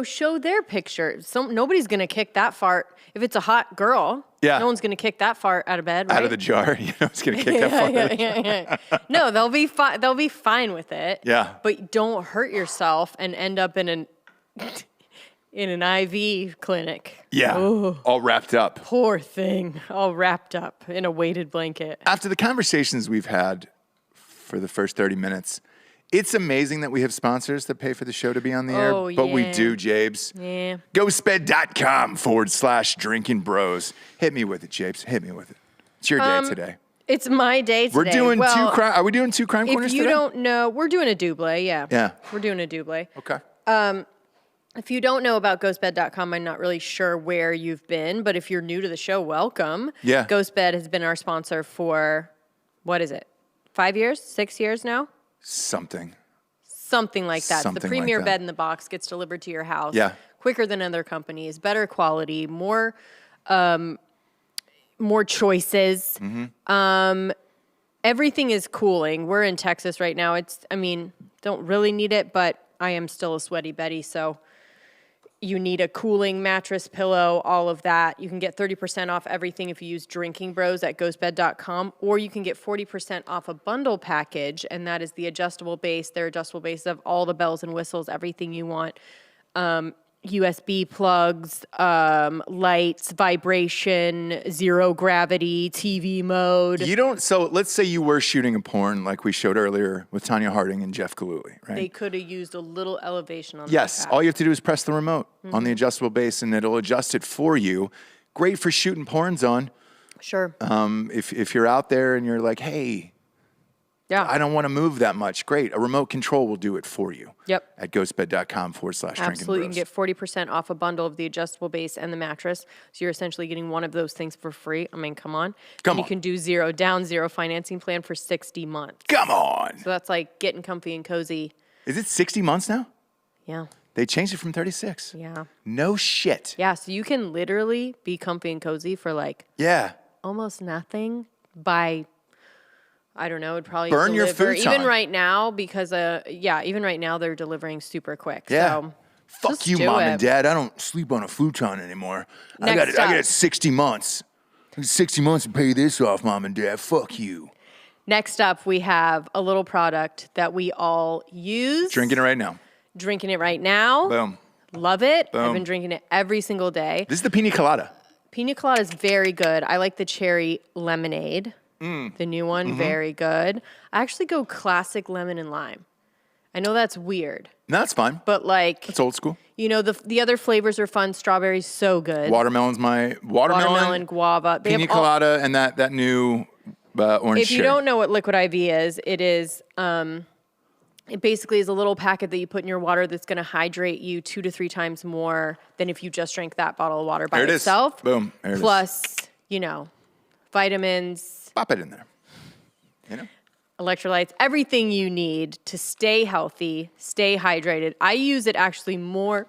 show their picture. Nobody's going to kick that fart. If it's a hot girl, Yeah. no one's going to kick that fart out of bed, right? Out of the jar, it's going to kick that fart out of the jar. yeah. No, they'll be fine. They'll be fine with it. Yeah. But don't hurt yourself and end up in an IV clinic. Yeah, all wrapped up. Poor thing, all wrapped up in a weighted blanket. After the conversations we've had for the first 30 minutes, it's amazing that we have sponsors that pay for the show to be on the air. Oh, But we yeah. do, Jabes. Yeah. GhostBed.com/drinking bros. Hit me with it, Jabes. Hit me with it. It's your day today. It's my day today. We're doing well, two crime. Are we doing two crime corners If you today? don't know, we're doing a double, yeah. Yeah. We're doing a double. Okay. If you don't know about ghostbed.com, I'm not really sure where you've been, but if you're new to the show, welcome. Yeah. Ghostbed has been our sponsor for, what is it? 5 years, 6 years now. Something. Something like that. Something The like premier that. bed in the box gets delivered to your house. Yeah. Quicker than other companies, better quality, more choices. Everything is cooling. We're in Texas right now. Don't really need it, but I am still a sweaty Betty, so you need a cooling mattress, pillow, all of that. You can get 30% off everything if you use Drinking Bros at ghostbed.com, or you can get 40% off a bundle package, and that is the adjustable base. Their adjustable base of all the bells and whistles, everything you want. USB plugs, lights, vibration, zero gravity, TV mode. So let's say you were shooting a porn like we showed earlier with Tonya Harding and Jeff Gillooly, right? They could have used a little elevation on Yes, that. all you have to do is press the remote on the adjustable base and it'll adjust it for you. Great for shooting porns on. Sure. If you're out there and you're like, hey, Yeah. I don't want to move that much. Great. A remote control will do it for you. Yep. At ghostbed.com/drinking Absolutely. You bros. can get 40% off a bundle of the adjustable base and the mattress. So you're essentially getting one of those things for free. I mean, come on. Come and on. you can do zero financing plan for 60 months. Come on. So that's like getting comfy and cozy. Is it 60 months now? Yeah. They changed it from 36. Yeah. No shit. Yeah. So you can literally be comfy and cozy for like Yeah. almost nothing by, I don't know, it'd probably Burn your deliver. futon. Even right now, because even right now they're delivering super quick. Yeah. So Fuck just you, do mom it. and dad. I don't sleep on a futon anymore. I Next got up. 60 months. 60 months to pay this off, mom and dad. Fuck you. Next up, we have a little product that we all use. Drinking it right now. Drinking it right now. Boom. Love it. Boom. I've been drinking it every single day. This is the pina colada. Pina colada is very good. I like the cherry lemonade. The new one, very good. I actually go classic lemon and lime. I know that's weird, No, that's fine. but like, It's old school. you know, the other flavors are fun. Strawberry's so good. Watermelon's my Watermelon, guava. They pina have all- colada, and that new orange If you cherry. don't know what Liquid IV is, it is it basically is a little packet that you put in your water that's going to hydrate you 2 to 3 times more than if you just drank that bottle of water by There it is. itself. Boom. There it is. Plus, vitamins, Pop it in there. You know? electrolytes, everything you need to stay healthy, stay hydrated. I use it actually more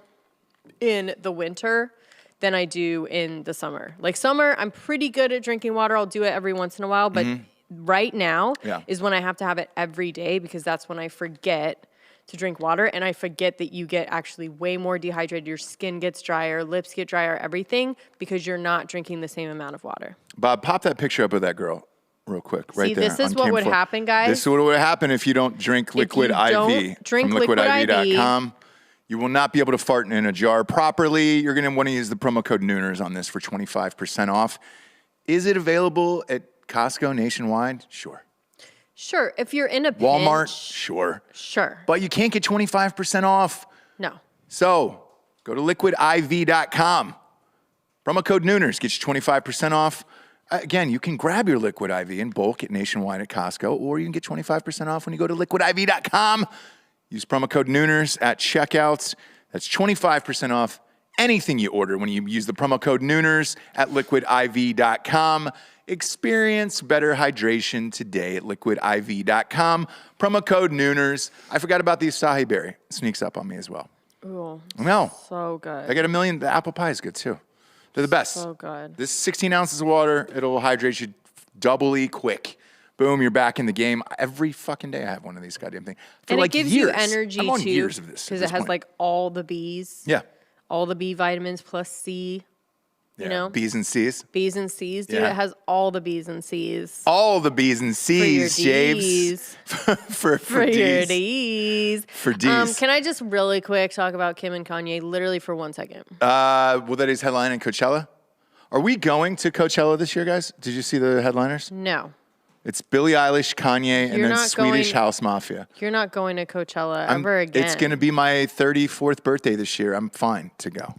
in the winter than I do in the summer. Like summer, I'm pretty good at drinking water. I'll do it every once in a while, but right now Yeah. is when I have to have it every day because that's when I forget to drink water and I forget that you get actually way more dehydrated. Your skin gets drier, lips get drier, everything because you're not drinking the same amount of water. Bob, pop that picture up of that girl real quick. Right See, there. this is on what cam would 4. happen, guys. This is what would happen if you don't drink Liquid you IV don't drink from Liquid liquidiv.com. You will not be able to fart in a jar properly. You're going to want to use the promo code Nooners on this for 25% off. Is it available at Costco nationwide? Sure. Sure, if you're in a pinch. Walmart? Sure. Sure. But you can't get 25% off. No. So go to liquidiv.com. Promo code Nooners gets you 25% off. Again, you can grab your Liquid IV in bulk at Nationwide at Costco, or you can get 25% off when you go to liquidiv.com. Use promo code Nooners at checkouts. That's 25% off anything you order when you use the promo code Nooners at liquidiv.com. Experience better hydration today at liquidiv.com. Promo code Nooners. I forgot about the acai berry. It sneaks up on me as well. Ooh, No. so good. I got a million. The apple pie is good too. They're the best. So good. This is 16 ounces of water. It'll hydrate you doubly quick. Boom, you're back in the game. Every fucking day I have one of these goddamn things. For And like it gives years. you energy I'm on too. years of this. at Because this it has point. like all the B's. Yeah. All the B vitamins plus C. Yeah. You know? B's and C's. B's and C's, dude. Yeah. It has all the B's and C's. All the B's and For your C's, James. D's. for your D's. D's. For D's. Can I just really quick talk about Kim and Kanye literally for 1 second? Well, that is headlining Coachella. Are we going to Coachella this year, guys? Did you see the headliners? No. It's Billie Eilish, Kanye, and You're then not Swedish going- House Mafia. You're not going to Coachella ever again. It's going to be my 34th birthday this year. I'm fine to go.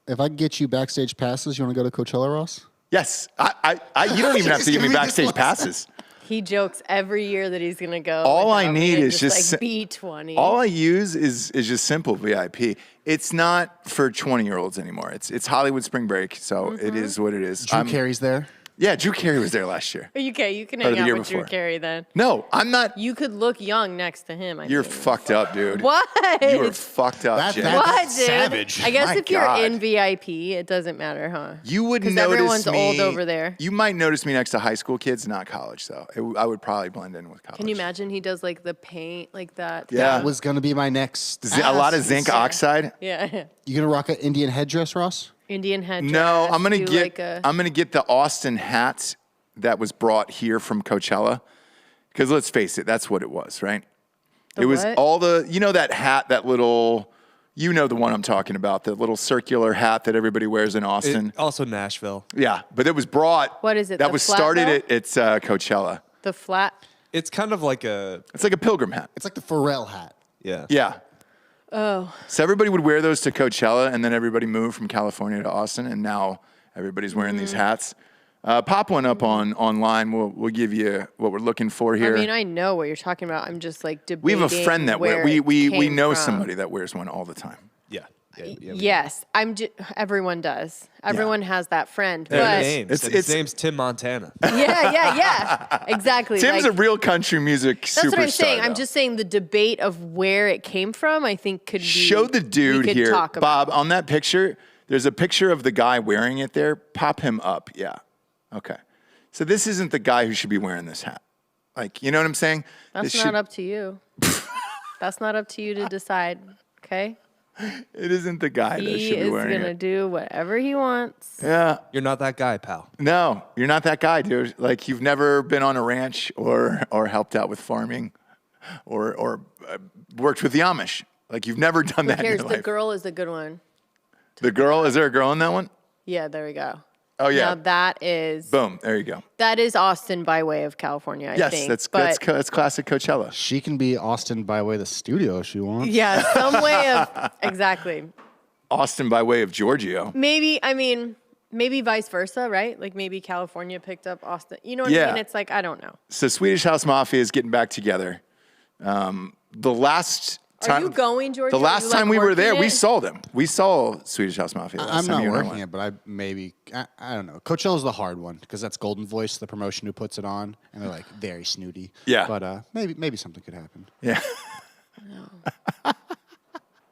If I can get you backstage passes, you want to go to Coachella, Ross? Yes. You don't even have to give me backstage passes. He jokes every year that he's going to go. All I without need me and is just like B20. All I use is just simple VIP. It's not for 20-year-olds anymore. It's Hollywood spring break, so it is what it is. Drew Carey's there. Yeah, Drew Carey was there last year. Okay, you can Or hang the out year with Drew before. Carey then. No, I'm not. You could look young next to him. You're fucked up, dude. What? You are fucked up, Jay. What, dude? savage. I guess My if you're God. in VIP, it doesn't matter, huh? You would 'Cause notice everyone's me. old over there. You might notice me next to high school kids, not college, though. I would probably blend in with college. Can you imagine he does like the paint like that? Yeah. That was going to be my next. A lot of ask. zinc oxide. Yeah. You going to rock an Indian headdress, Ross? Indian headdress. No, I'm gonna do get. like a- I'm gonna get the Austin hat that was brought here from Coachella. Because let's face it, that's what it was, right? The it was what? all the. You know that hat, that little. You know the one I'm talking about, the little circular hat that everybody wears in Austin. Also Nashville. Yeah, but it was brought. What is it, That the was flat started belt? at it's Coachella. the flat. It's kind of like a It's like a pilgrim hat. It's like the Pharrell hat. yeah. Yeah. Oh, So everybody would wear those to Coachella, and then everybody moved from California to Austin, and now everybody's wearing these hats. Pop one up online. We'll give you what we're looking for here. I mean, I know what you're talking about. I'm just like debating. We have a friend that where we it came know from. somebody that wears one all the time. Yeah. Yeah. Yes, everyone does. Everyone has that friend. There But are names. It's- and his it's- name's Tim Montana. yeah. Exactly. Tim's like, a real country music that's superstar. what I'm saying. I'm though. just saying the debate of where it came from, I think could be. Show the dude we could here, talk about. Bob. On that picture, there's a picture of the guy wearing it there. Pop him up. Yeah. Okay. So this isn't the guy who should be wearing this hat. Like, you know what I'm saying? That's This not up to you. That's not up to you to decide. Okay. It isn't the guy that He should be is wearing gonna it. do whatever he wants. Yeah. You're not that guy, pal. No, you're not that guy, dude. Like you've never been on a ranch or helped out with farming or worked with the Amish. Like you've never done Who that in cares? your The life. girl is a good one. The girl, is there a girl in that one? Yeah, there we go. Oh yeah. Now that is Boom. There you go. Austin by way of California, I Yes, think. that's but classic Coachella. She can be Austin by way of the studio if she wants. yeah, some way of exactly. Austin by way of Giorgio. Maybe maybe vice versa, right? Like maybe California picked up Austin. You know what Yeah. I mean? It's like I don't know. So Swedish House Mafia is getting back together. The last time, you going, Giorgio? The last Are you, like, time we were there, working we it? saw them. We saw Swedish House Mafia. The last I'm time not you and I working went. it, but I don't know. Coachella's the hard one because that's Golden Voice, the promotion who puts it on, and they're like very snooty. Yeah. But maybe something could happen. Yeah.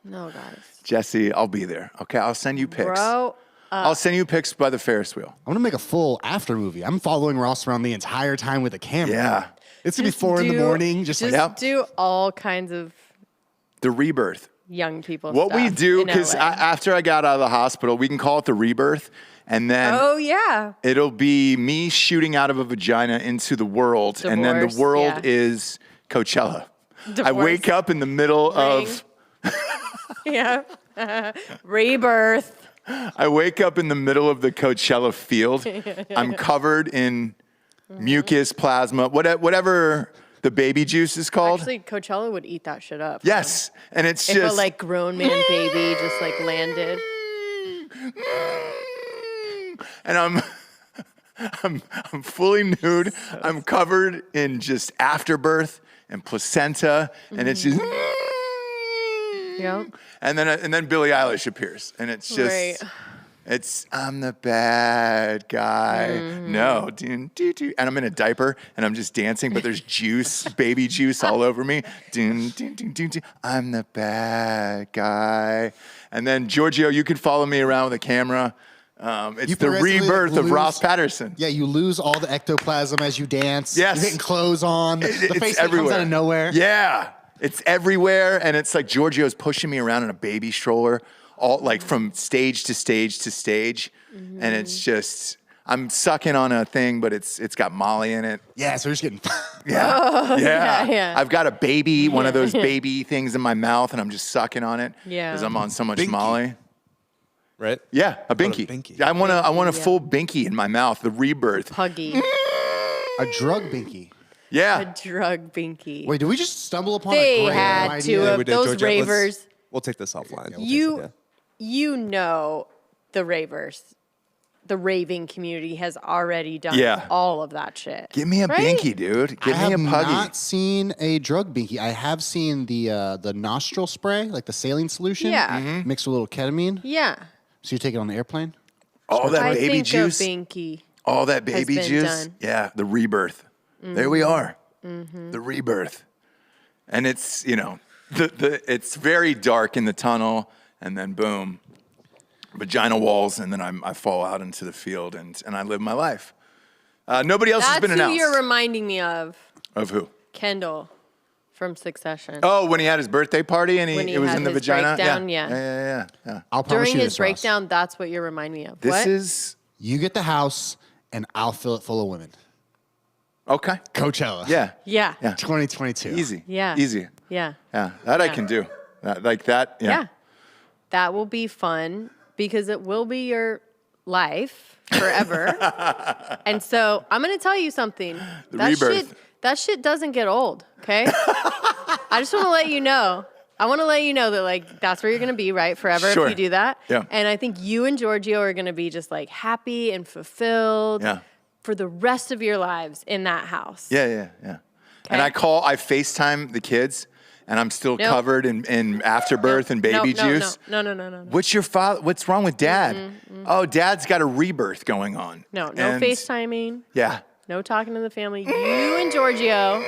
No, guys. Jesse, I'll be there. Okay, I'll send you pics. Bro, I'll send you pics by the Ferris wheel. I'm gonna make a full after movie. I'm following Ross around the entire time with a camera. Yeah. It's gonna be just 4 in the do- morning. Just like Yep. do all kinds of The rebirth. young people What we stuff do, in because LA. after I got out of the hospital, we can call it the rebirth, and then Oh yeah. it'll be me shooting out of a vagina into the world, and then Divorce, the world yeah. is Coachella. I Divorce. wake up in the middle of. Yeah. Rebirth. I wake up in the middle of the Coachella field. I'm covered in mucus, plasma, whatever the baby juice is called. Actually, Coachella would eat that shit up. Yes, and it's If just a like grown man baby just like landed. and I'm fully nude. I'm covered in just afterbirth and placenta, and it's just. Yeah. And then Billie Eilish appears, and it's just. Right. It's I'm the bad guy. Mm-hmm. No, and I'm in a diaper and I'm just dancing, but there's juice, baby juice all over me. I'm the bad guy. And then Giorgio, you can follow me around with a camera. It's You the progressively rebirth of lose- Ross Patterson. yeah, you lose all the ectoplasm as you dance. Yes. You're getting clothes on. The It's face that everywhere. comes out of nowhere. Yeah, it's everywhere, and it's like Giorgio's pushing me around in a baby stroller, all like from stage to stage to stage, and it's just I'm sucking on a thing, but it's got Molly in it. Yeah, so you're just getting. yeah. I've got a baby, one of those baby things in my mouth, and I'm just sucking on it Yeah. because I'm on so much Binky. Molly. Right? Yeah, a binky. binky. I want a yeah. full binky in my mouth. The rebirth. Puggy. A drug binky. A Yeah. drug binky. Wait, did we just stumble upon They a great had idea? to have. we did, Those Georgia. Let's- ravers. We'll take this offline. You know the ravers. The raving community has already done Yeah. all of that shit. Give me a right? binky, dude. I Give me have a puggy. not seen a drug binky. I have seen the nostril spray, like the saline solution. Yeah. Mixed with a little ketamine. Yeah. So you take it on the airplane? All that I baby think juice. a binky. All that baby been juice. done. Yeah, the rebirth. There we are. The rebirth. And it's, it's very dark in the tunnel, and then boom, vaginal walls, and then I fall out into the field, and I live my life. Nobody else has been That's who announced. you're reminding me of. Of who? Kendall from Succession. Oh, when he had his birthday party and When he it was had in the his vagina? breakdown, Yeah. I'll promise During you his this, Ross. breakdown, that's what you're reminding me of. This What? is, You get the house, and I'll fill it full of women. okay. Coachella. Yeah. Yeah. Yeah. 2022. Easy. Yeah. Easy. Yeah. Yeah. That I can do. Like that. Yeah. Yeah. That will be fun because it will be your life forever. And so I'm going to tell you something. Rebirth. That shit doesn't get old, okay? I just want to let you know. I want to let you know that, like, that's where you're going to be, right? Forever Sure. if you do that. Yeah. And I think you and Giorgio are going to be just, like, happy and fulfilled Yeah. for the rest of your lives in that house. Yeah. And I FaceTime the kids, and I'm still Nope. covered in afterbirth and baby juice. No. What's wrong with dad? Oh, dad's got a rebirth going on. No And- FaceTiming. Yeah. No talking to the family. You and Giorgio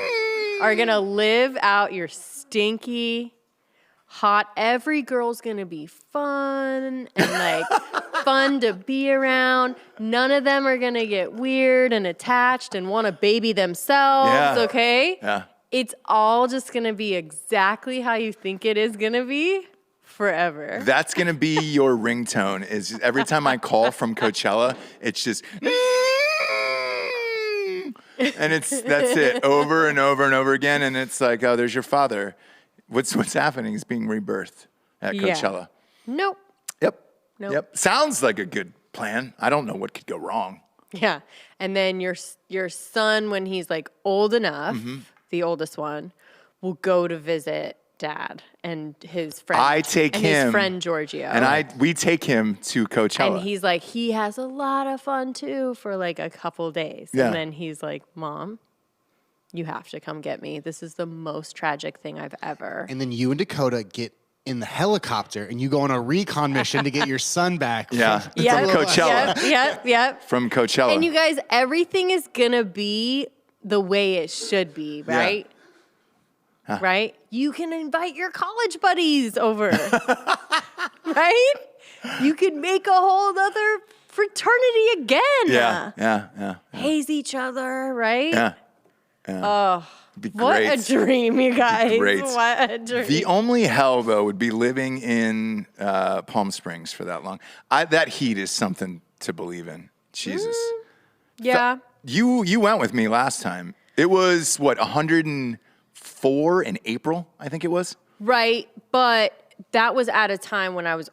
are going to live out your stinky, hot. Every girl's going to be fun and like fun to be around. None of them are going to get weird and attached and want to baby themselves, Yeah. okay? Yeah. It's all just going to be exactly how you think it is going to be forever. That's going to be your ringtone is every time I call from Coachella, it's just, and that's it over and over and over again. And it's like, oh, there's your father. What's happening? He's being rebirthed at Yeah. Coachella. Nope. Yep. Nope. Yep. Sounds like a good plan. I don't know what could go wrong. Yeah. And then your son, when he's like old enough, the oldest one, will go to visit dad and his friend. I take and him his friend Giorgio. And we take him to Coachella. And he's like, he has a lot of fun too for like a couple days. Yeah. And then he's like, Mom, you have to come get me. This is the most tragic thing I've ever. And then you and Dakota get in the helicopter, and you go on a recon mission to get your son back. Yeah. From From Coachella. Yep. From Coachella. And you guys, everything is going to be the way it should be, right? Right? You can invite your college buddies over, right? You can make a whole other fraternity again. Yeah. Haze each other, right? Yeah. Oh, It'd be what great. a dream, you guys. Great. What a dream. The only hell, though, would be living in Palm Springs for that long. That heat is something to believe in. Jesus. Yeah. You went with me last time. It was, 104 in April, I think it was? Right. But that was at a time when I was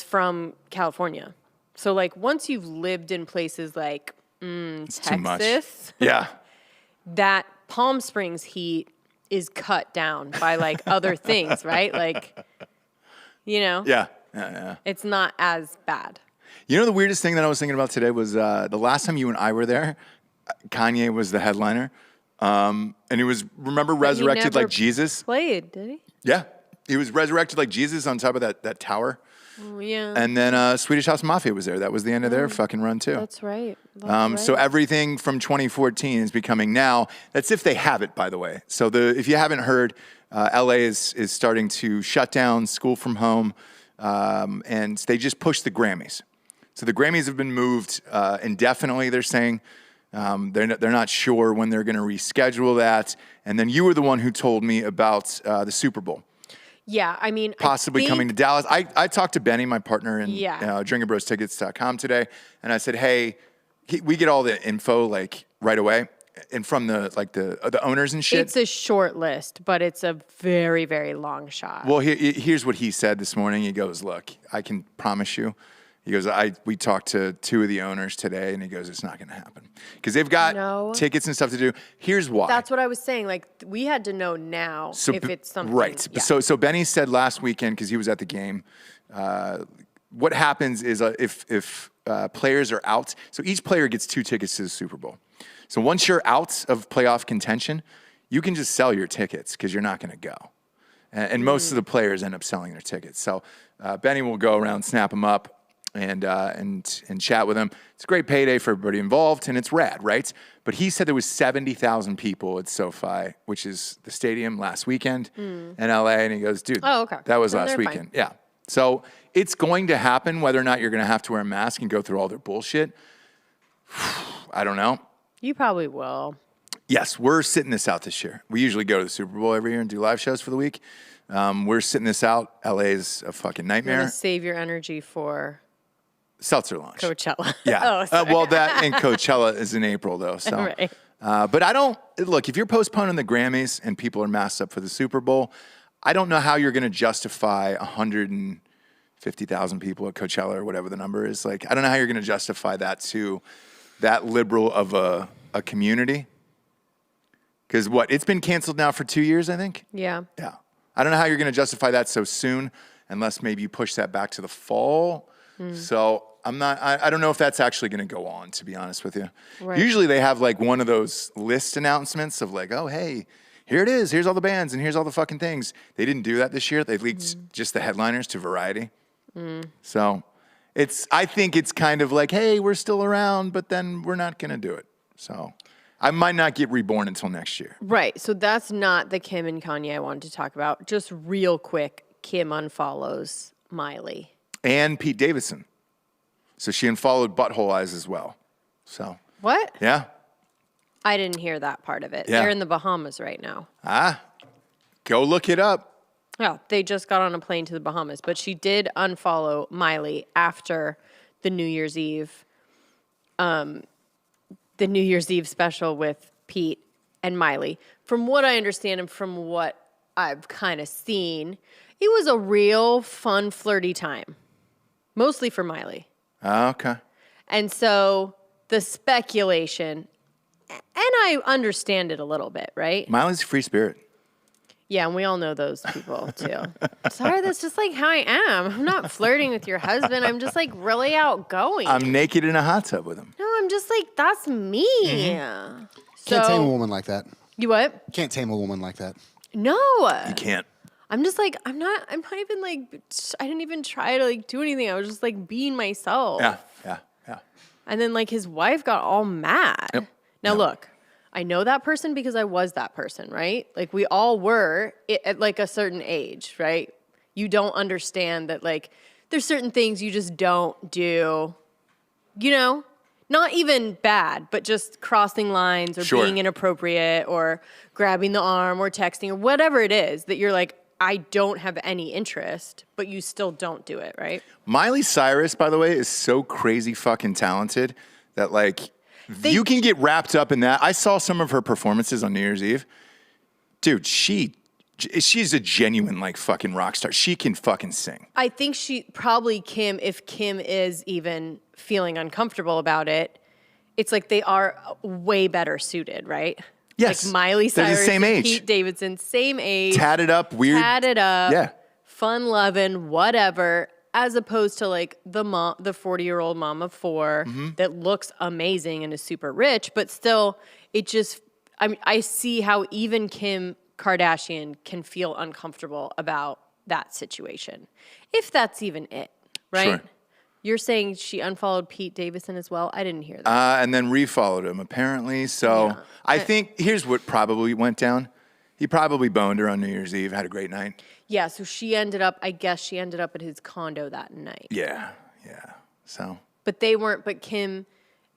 from California. So, like, once you've lived in places like It's too much. Texas, Yeah. that Palm Springs heat is cut down by, like, other things, right? Like, Yeah. it's not as bad. You know, the weirdest thing that I was thinking about today was the last time you and I were there, Kanye was the headliner. And he was, remember, resurrected never like Jesus? Played, did he? Yeah. He was resurrected like Jesus on top of that tower. Oh, yeah. And then Swedish House Mafia was there. That was the end of their fucking run, too. That's right. That's So right. everything from 2014 is becoming now. That's if they have it, by the way. So if you haven't heard, LA is starting to shut down school from home, and they just pushed the Grammys. So the Grammys have been moved indefinitely. They're saying they're not sure when they're going to reschedule that. And then you were the one who told me about the Super Bowl. Yeah, I mean, Possibly coming to Dallas. I talked to Benny, my partner in DrinkerBrosTickets.com today, and I said, hey, we get all the info like right away, and from the owners and shit. It's a short list, but it's a very, very long shot. Well, here's what he said this morning. He goes, look, I can promise you. He goes, we talked to two of the owners today, and he goes, it's not going to happen. Because they've got tickets and stuff to do. Here's why. That's what I was saying. Like, we had to know now if it's something. Right. Yeah. So Benny said last weekend, because he was at the game, what happens is if players are out, so each player gets 2 tickets to the Super Bowl. So once you're out of playoff contention, you can just sell your tickets because you're not going to go. And most of the players end up selling their tickets. So Benny will go around, snap them up. and chat with him. It's a great payday for everybody involved, and it's rad, right? But he said there was 70,000 people at SoFi, which is the stadium, last weekend in LA, and he goes, dude, okay. that was Then last they're weekend. fine. Yeah. So it's going to happen, whether or not you're going to have to wear a mask and go through all their bullshit. I don't know. You probably will. Yes, we're sitting this out this year. We usually go to the Super Bowl every year and do live shows for the week. We're sitting this out. LA's a fucking You're nightmare. gonna save your energy for Seltzer launch. Coachella. Yeah. Oh, Well, that and Coachella is in April, though. So, Right. But I don't look. If you're postponing the Grammys and people are masked up for the Super Bowl, I don't know how you're going to justify 150,000 people at Coachella or whatever the number is. Like, I don't know how you're going to justify that to that liberal of a community. Because it's been canceled now for 2 years, I think. Yeah. Yeah. I don't know how you're going to justify that so soon, unless maybe you push that back to the fall. So I don't know if that's actually going to go on, to be honest with you. Right. Usually they have like one of those list announcements of like, oh, hey, here it is. Here's all the bands and here's all the fucking things. They didn't do that this year. They leaked just the headliners to Variety. So I think it's kind of like, hey, we're still around, but then we're not going to do it. So I might not get reborn until next year. Right. So that's not the Kim and Kanye I wanted to talk about. Just real quick, Kim unfollows Miley. And Pete Davidson. So she unfollowed Butthole Eyes as well. So, What? yeah. I didn't hear that part of it. Yeah. They're in the Bahamas right now. Go look it up. Oh, they just got on a plane to the Bahamas. But she did unfollow Miley after the New Year's Eve special with Pete and Miley. From what I understand and from what I've kind of seen, it was a real fun, flirty time. Mostly for Miley. Okay. And so the speculation, and I understand it a little bit, right? Miley's a free spirit. Yeah, and we all know those people too. Sorry, that's just like how I am. I'm not flirting with your husband. I'm just like really outgoing. I'm naked in a hot tub with him. No, I'm just like, that's me. Can't tame a woman like that. You what? Can't tame a woman like that. No. You can't. I'm just like, I'm not even like, I didn't even try to like do anything. I was just like being myself. Yeah. And then like his wife got all mad. Yep. Now look, I know that person because I was that person, right? Like we all were at like a certain age, right? You don't understand that like there's certain things you just don't do, you know? Not even bad, but just crossing lines or Sure. being inappropriate or grabbing the arm or texting or whatever it is that you're like, I don't have any interest, but you still don't do it, right? Miley Cyrus, by the way, is so crazy fucking talented that like you can get wrapped up in that. I saw some of her performances on New Year's Eve. Dude, she's a genuine like fucking rock star. She can fucking sing. I think Kim, if Kim is even feeling uncomfortable about it, it's like they are way better suited, right? Yes. Like Miley They're Cyrus the same and age. Pete Davidson, same age. Tatted up, weird. Yeah. Fun loving, whatever, as opposed to like the 40-year-old mom of 4 that looks amazing and is super rich, but still I see how even Kim Kardashian can feel uncomfortable about that situation. If that's even it, right? Sure. You're saying she unfollowed Pete Davidson as well? I didn't hear that. And then refollowed him, apparently. So I think here's what probably went down. He probably boned her on New Year's Eve, had a great night. Yeah, so she ended up at his condo that night. Yeah. So. But Kim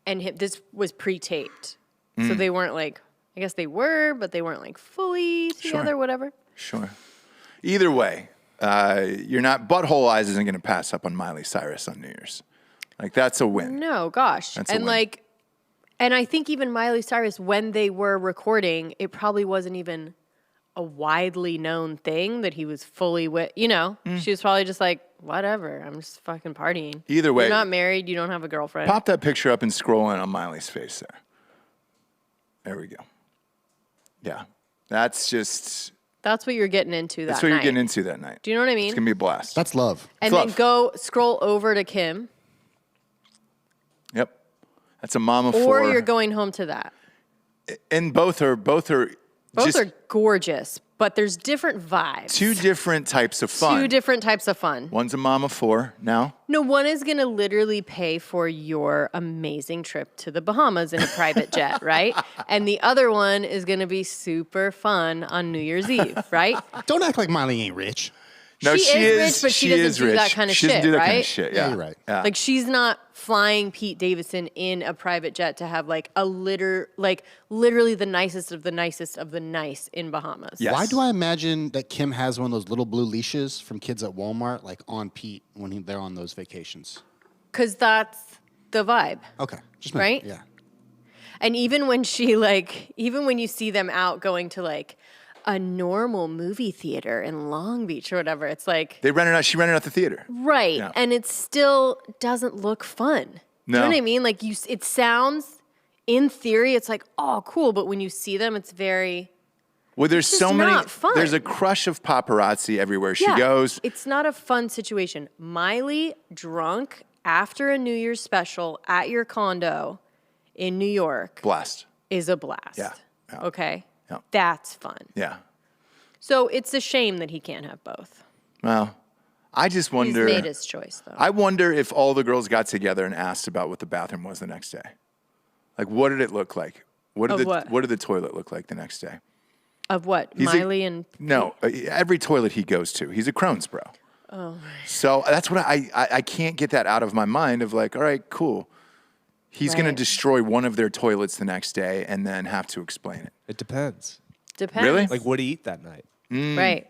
and him, this was pre-taped. So they weren't like, I guess they were, but they weren't like fully together, whatever. Sure. Either way, Butthole Eyes isn't going to pass up on Miley Cyrus on New Year's. Like, that's a win. No, gosh. That's a win. And I think even Miley Cyrus, when they were recording, it probably wasn't even a widely known thing that he was fully with, she was probably just like, whatever, I'm just fucking partying. Either way. You're not married, you don't have a girlfriend. Pop that picture up and scroll in on Miley's face there. There we go. Yeah. That's what you're getting into that night. That's what you're getting into that night. Do you know what I mean? It's going to be a blast. That's love. And Fluff. then go scroll over to Kim. Yep. That's a mom of 4. Or you're going home to that. And both are Both are gorgeous. but there's different vibes. Two different types of fun. Two different types of fun. One's a mom of 4 now. No, one is going to literally pay for your amazing trip to the Bahamas in a private jet, right? And the other one is going to be super fun on New Year's Eve, right? Don't act like Miley ain't rich. No, she is rich, but she doesn't do rich. that kind of she doesn't shit, do that right? kind of shit. Yeah, you're right. Yeah. Like she's not flying Pete Davidson in a private jet to have like literally the nicest of the nicest of the nice in Bahamas. Yes. Why do I imagine that Kim has one of those little blue leashes from kids at Walmart, like on Pete when they're on those vacations? Because that's the vibe. Okay. Just Right? Yeah. And even when even when you see them out going to like a normal movie theater in Long Beach or whatever, it's like, She rented out the theater. right. Yeah. And it still doesn't look fun. Do you know No. what I mean? Like it sounds, in theory, it's like, oh, cool. But when you see them, it's very, Well, there's It's so just many. not fun. There's a crush of paparazzi everywhere she yeah, goes. it's not a fun situation. Miley drunk after a New Year's special at your condo in New York Blast. is a blast. Yeah. Yeah. Okay? Yeah. That's fun. Yeah. So it's a shame that he can't have both. Well, I just wonder. He's made his choice, though. I wonder if all the girls got together and asked about what the bathroom was the next day. Like, what did it look like? What Of what? did the toilet look like the next day? Of what? He's a- Miley and... No, every toilet he goes to, he's a Crohn's bro. Oh. So that's what I can't get that out of my mind of like, all right, cool. He's going to Right. destroy one of their toilets the next day and then have to explain it. It depends. Depends. Really? Like, what do you eat that night? Right.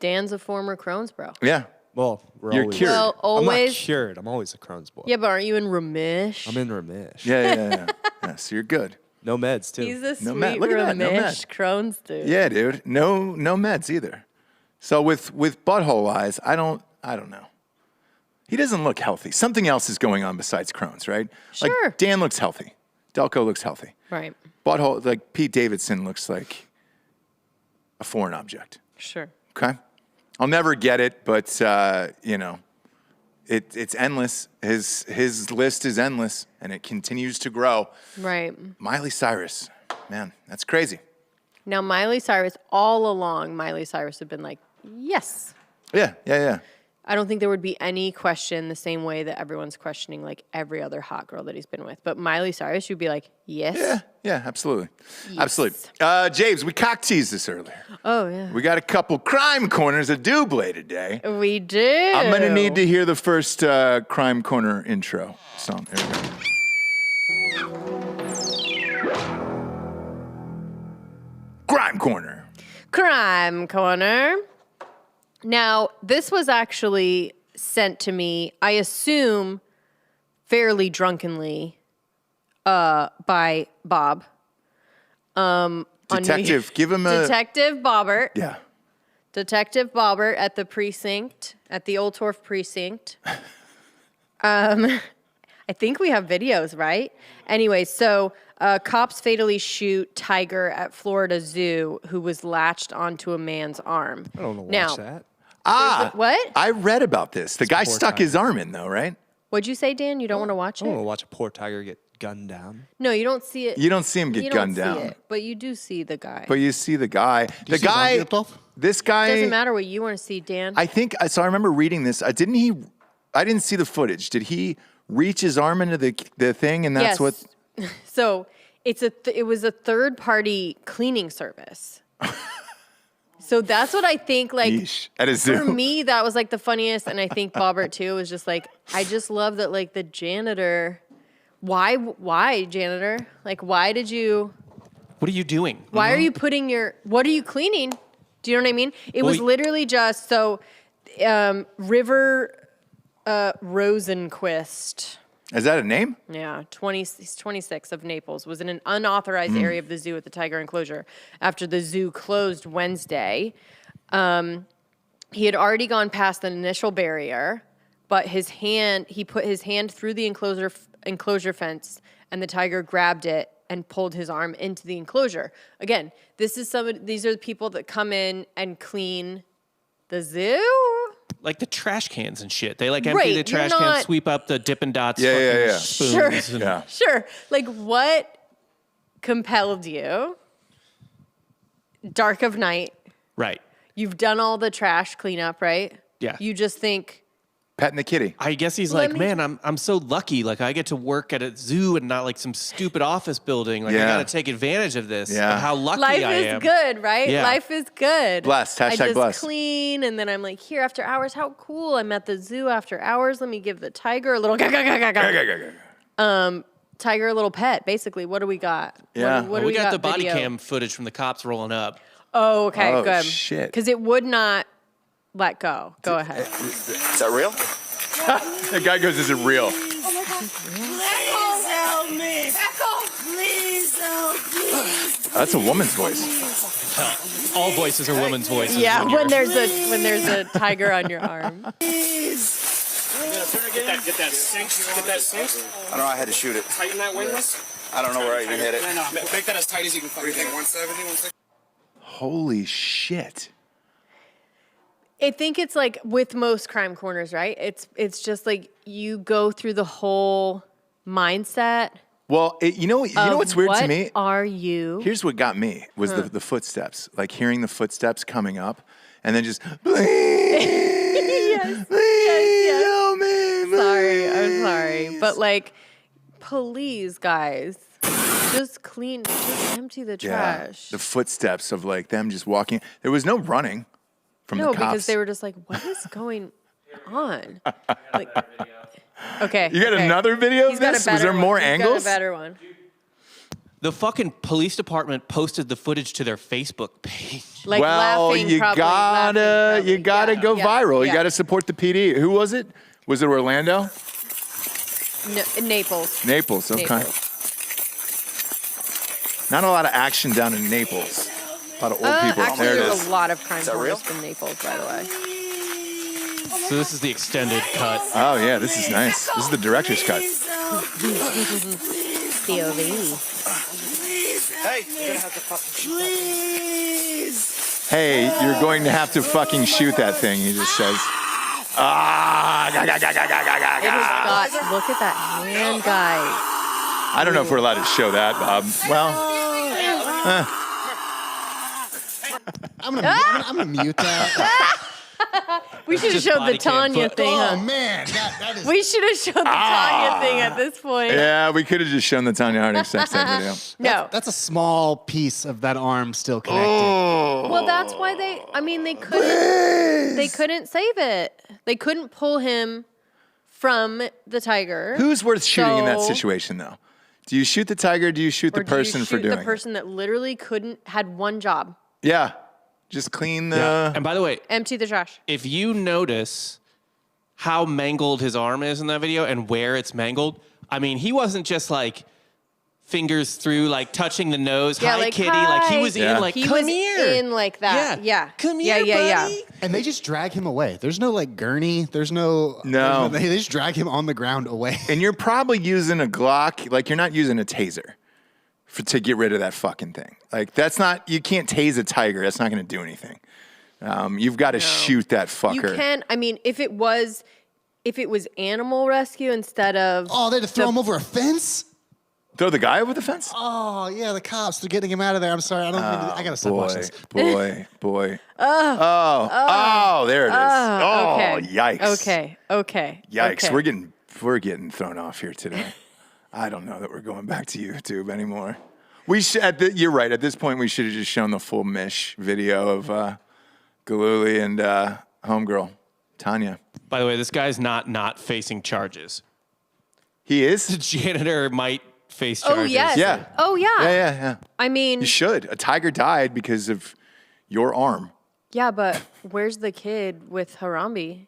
Dan's a former Crohn's bro. Yeah. Well, You're always, cured. Well, I'm not always... cured. I'm always a Crohn's boy. Yeah, but aren't you in Ramesh? I'm in Ramesh. Yeah. Yeah, so you're good. No meds, too. He's a No sweet med- look at that, no med. Ramesh Crohn's dude. Yeah, dude. No meds either. So with butthole eyes, I don't know. He doesn't look healthy. Something else is going on besides Crohn's, right? Sure. Like Dan looks healthy. Delco looks healthy. Right. Butthole, like Pete Davidson looks like a foreign object. Sure. Okay? I'll never get it, but it's endless. His list is endless and it continues to grow. Right. Miley Cyrus. Man, that's crazy. Now, Miley Cyrus, all along, Miley Cyrus had been like, yes. Yeah. I don't think there would be any question the same way that everyone's questioning like every other hot girl that he's been with. But Miley Cyrus, you'd be like, yes. Yeah, absolutely. Absolutely. James, we cock teased this earlier. Oh, yeah. We got a couple crime corners of Double today. We do. I'm going to need to hear the first crime corner intro song. There we go. Crime corner. Crime Corner. Now, this was actually sent to me, I assume, fairly drunkenly, by Bob. Detective, give him a... Detective Bobbert. Yeah. Detective Bobbert at the precinct, at the Old Torf precinct. I think we have videos, right? Anyway, so cops fatally shoot tiger at Florida Zoo who was latched onto a man's arm. I don't want to Now, watch that. What? I read about this. The guy poor stuck tiger. his arm in, though, right? What'd you say, Dan? You don't want to watch I don't want it? to watch a poor tiger get gunned down. No, you don't see it. You don't see him get You gunned don't see down. it, but you do see the guy. But you see the guy. you The see his arm guy... get ripped off? This guy... Doesn't matter what you want to see, Dan. I think... So I remember reading this. Didn't he... I didn't see the footage. Did he reach his arm into the thing and that's Yes. what... So it was a third party cleaning service. So that's what I think, like, Yeesh. At a zoo. for me, that was like the funniest. And I think Bobbert too was just like, I just love that, like, the janitor, why janitor? Like, why did you, What are you doing? why are you putting what are you cleaning? Do you know what I mean? It was Well, literally just, so River Rosenquist. Is that a name? Yeah, he's 26 of Naples, was in an unauthorized area of the zoo at the tiger enclosure after the zoo closed Wednesday. He had already gone past the initial barrier, but he put his hand through the enclosure fence, and the tiger grabbed it and pulled his arm into the enclosure. Again, these are the people that come in and clean the zoo. Like the trash cans and shit. They like Right, empty the you're trash not- cans, sweep up the Dippin' Dots Yeah, fucking yeah, yeah. spoons. Sure. and- Yeah. Sure. Like, what compelled you? Dark of night. Right. You've done all the trash cleanup, right? Yeah. You just think, Petting the kitty. I guess he's Let like, me- man, I'm so lucky. Like I get to work at a zoo and not like some stupid office building. Like I Yeah. got to take advantage of this. Yeah. Of how lucky life I is am. good, right? Yeah. Life is good. Blessed. I Hashtag just blessed. clean, and then I'm like, here after hours. How cool! I'm at the zoo after hours. Let me give the tiger a little tiger a little pet. Basically, what do we got? Yeah. What Well, do we got the body video? cam footage from the cops rolling up. Oh, okay, Oh, good. shit. Because it would not let go. Go ahead. Is that real? The guy goes, is it real? Please help me. Echo, please help me. That's a woman's voice. All voices are women's voices. Yeah, when when you're- there's a tiger on your arm. Get that sink. I don't know. I had to shoot it. Tighten that wingless. I don't know where I even hit it. No, make that as tight as you can fucking get. 170, 160. Holy shit. I think it's like with most crime corners, right? It's just like you go through the whole mindset. Well, you know what's weird to me? What are you? Here's what got me was the footsteps, like hearing the footsteps coming up, and then just please, please help me. Sorry, I'm sorry, but like, please, guys, just empty the trash. The footsteps of like them just walking. There was no running from No, the cops. because they were just like, what is going on? Like, okay. You got okay. another video He's of got a this? Was better there one. more He's angles? got a better one. The fucking police department posted the footage to their Facebook page. Like well, laughing, you probably, gotta laughing, probably. go Yeah, viral. You yeah. gotta support the PD. Who was it? Was it Orlando? No, Naples. Naples. Okay. Naples. Not a lot of action down in Naples. A lot of old people. Actually, There it there's is. a lot of crime that real? corners from Naples, by the way. So this is the extended cut. Oh yeah, this is nice. This is the director's cut. POV. Hey, you're gonna have to Hey, you're going to have to fucking shoot that thing. He just says. Ah, It has got, look at that hand, guys. I don't know if we're allowed to show that, Bob. Well, I'm gonna mute that. We should have just showed the body cam Tonya foot. thing, Oh huh? man, that is. We should have showed the Tonya thing at this point. yeah, we could have just shown the Tonya Harding sex tape video. No. That's a small piece of that arm still connected. Well, that's why they couldn't save it. They couldn't pull him from the tiger. Who's worth shooting in that So- situation, though? Do you shoot the tiger? Or do you shoot or the do you person for shoot doing the person that literally had one job: it? Yeah, just clean the. And by the way, empty the trash. if you notice how mangled his arm is in that video and where it's mangled, I mean, he wasn't just like fingers through, like touching the nose. Yeah, Hi, like, kitty. Like he hi. was Yeah. in, like, He come was here. in like that. Yeah. Come Yeah, here, yeah, buddy. yeah. And they just drag him away. There's no like gurney. There's no. No. They just drag him on the ground away. And you're probably using a Glock, like you're not using a taser to get rid of that fucking thing. Like that's not, you can't tase a tiger. That's not going to do anything. You've got to shoot that fucker. You can. I mean, if it was animal rescue instead of Oh, they had to throw him over a fence. Throw the guy over the fence? Oh yeah, the cops. They're getting him out of there. I'm sorry. I don't. I gotta stop watching Boy, this. boy. Oh, there it is. Oh, okay. yikes. Okay. Yikes. Okay. We're getting thrown off here today. I don't know that we're going back to YouTube anymore. We should. You're right. At this point, we should have just shown the full Mish video of Galuli and homegirl Tonya. By the way, this guy's not facing charges. He is. The janitor might face charges. Oh yes. Yeah. Oh yeah. Yeah. I mean, You should. A tiger died because of your arm. yeah, but where's the kid with Harambe?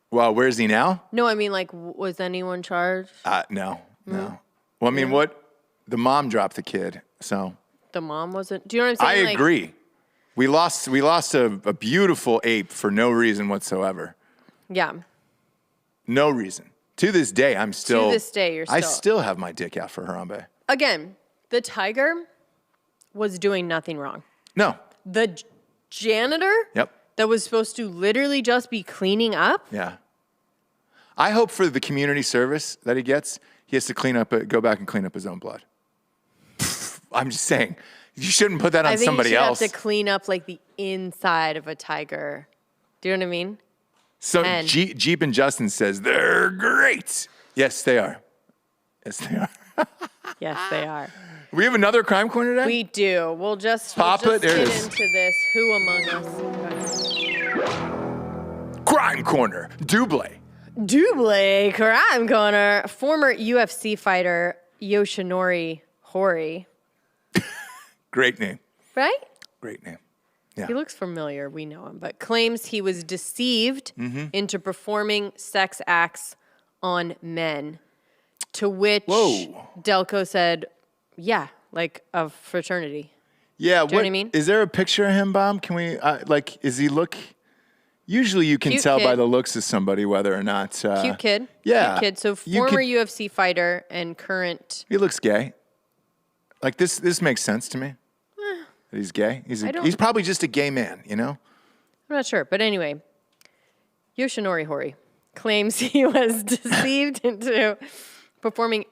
Well, where is he now? No, I mean, like, was anyone charged? No. Well, I mean, what? The mom dropped the kid, so. The mom wasn't. Do you know what I'm I saying? Like, agree. We lost a beautiful ape for no reason whatsoever. yeah. No reason. To this day, I'm still. To this day, you're I still- still have my dick out for Harambe. Again, the tiger was doing nothing wrong. No. The janitor Yep. that was supposed to literally just be cleaning up. Yeah. I hope for the community service that he gets, he has to go back and clean up his own blood. I'm just saying, you shouldn't put that on I think somebody you should else. have to clean up like the inside of a tiger. Do you know what I mean? So And- Jeep and Justin says they're great. Yes, they are. Yes, they are. Yes, they are. We have another crime corner today? We do. We'll just Pop it. There it get is. into this. Who among us? Crime corner. Double crime corner. Former UFC fighter Yoshinori Horii. Great name. Right? Great name. Yeah. He looks familiar. We know him, but claims he was deceived into performing sex acts on men. To which Whoa. Delco said, "Yeah, like a fraternity." Yeah. Do you know what I mean? Is there a picture of him, Bob? Can we, is he look? Usually you can Cute tell by kid. the looks of somebody whether or not. Cute kid. Yeah. Cute kid. So You former could- UFC fighter and current. He looks gay. Like this makes sense to me. That he's gay. He's probably just a gay man, you know? I'm not sure, but anyway, Yoshinori Horii claims he was deceived into performing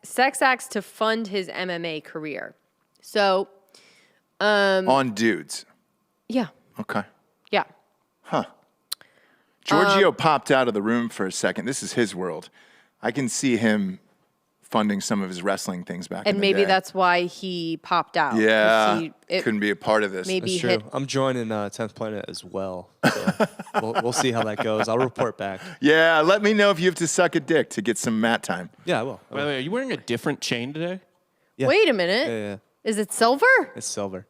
sex acts to fund his MMA career. So, On dudes. yeah, Okay. yeah. Giorgio popped out of the room for a second. This is his world. I can see him funding some of his wrestling things back in And the maybe day. that's why he popped out. 'cause Yeah. it Couldn't be a part of this. maybe That's true. hit. I'm joining 10th Planet as well. So we'll see how that goes. I'll report back. Yeah, let me know if you have to suck a dick to get some mat time. Yeah, I will. By the way, are you wearing a different chain today? Yeah. Wait a minute. Yeah. Is it silver? It's silver.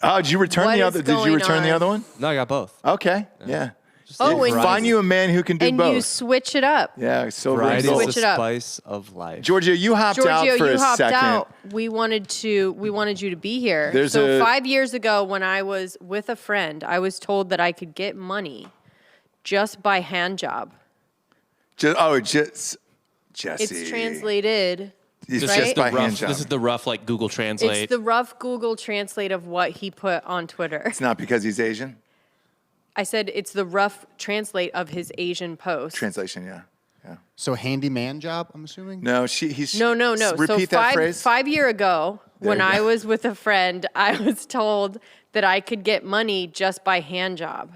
Oh, did you return What the is other? Did you going return the on? other one? No, I got both. Okay, yeah. Oh, and Find you a man who can do and both. you switch it up. Yeah, silver and Variety gold. is Switch the it up. spice of life. Giorgio, you hopped Giorgio, out for you a hopped second. out. We wanted you to be here. There's so a- 5 years ago, when I was with a friend, I was told that I could get money just by hand job. Jesse. It's translated. It's right? just by Rough- hand job. This is the rough like Google Translate. It's the rough Google Translate of what he put on Twitter. It's not because he's Asian. I said it's the rough translate of his Asian post. Translation, yeah. So handyman job, I'm assuming? No, he's. No. Repeat so that phrase. 5 years ago, There when you I go. was with a friend, I was told that I could get money just by hand job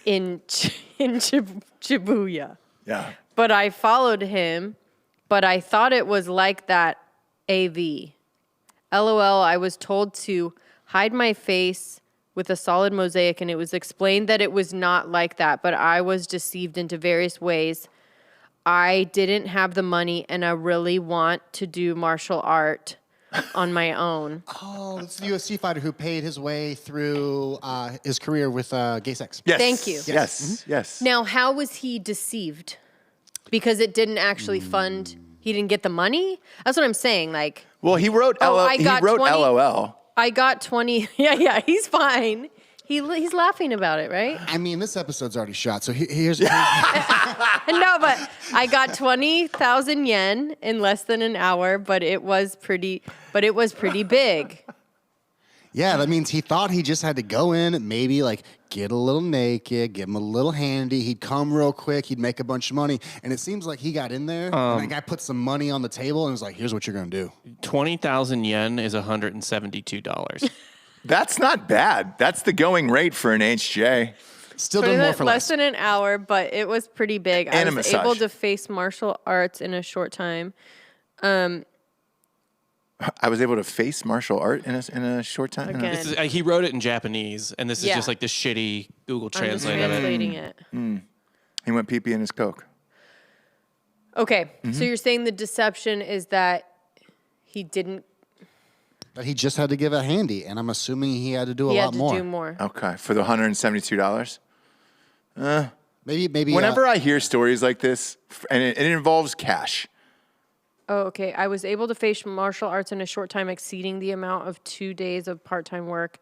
in Shibuya. Yeah. But I followed him, but I thought it was like that AV. LOL, I was told to hide my face with a solid mosaic, and it was explained that it was not like that, but I was deceived into various ways. I didn't have the money, and I really want to do martial art on my own. Oh, it's the UFC fighter who paid his way through his career with gay sex. Yes. Thank you. Yes. Yes. Now, how was he deceived? Because it didn't actually fund. He didn't get the money. That's what I'm saying. Like, Well, he wrote. I He got wrote 20 LOL. I got 20. Yeah, he's fine. He's laughing about it, right? I mean, this episode's already shot, so here's... No, but I got 20,000 yen in less than an hour, but it was pretty big. Yeah, that means he thought he just had to go in, maybe like get a little naked, give him a little handy. He'd come real quick. He'd make a bunch of money. And it seems like he got in there and that guy put some money on the table and was like, here's what you're going to do. 20,000 yen is $172. That's not bad. That's the going rate for an HJ. Still doing more for less less. than an hour, but it was pretty big. And I a was massage. able to face martial arts in a short time. I was able to face martial art in a short time. Again. This is, he wrote it in Japanese, and this is Yeah. just like the shitty Google I'm just Translate of it. translating it. He went pee-pee in his Coke. Okay, Mm-hmm. so you're saying the deception is that he didn't. But he just had to give a handy, and I'm assuming he had to do a He lot had to more. do more. Okay, for the $172. Maybe. Whenever I hear stories like this, and it involves cash. Oh, okay. I was able to face martial arts in a short time, exceeding the amount of 2 days of part-time work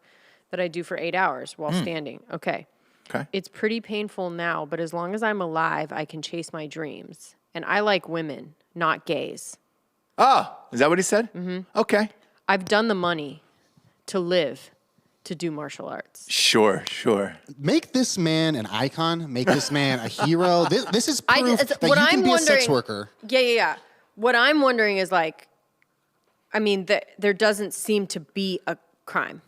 that I do for 8 hours while standing. Okay. Okay. It's pretty painful now, but as long as I'm alive, I can chase my dreams. And I like women, not gays. Oh, is that what he said? Mm-hmm. Okay. I've done the money to live to do martial arts. Sure. Make this man an icon. Make this man a hero. This is proof that you what can I'm be a sex wondering- worker. Yeah. What I'm wondering is like, I mean, there doesn't seem to be a crime,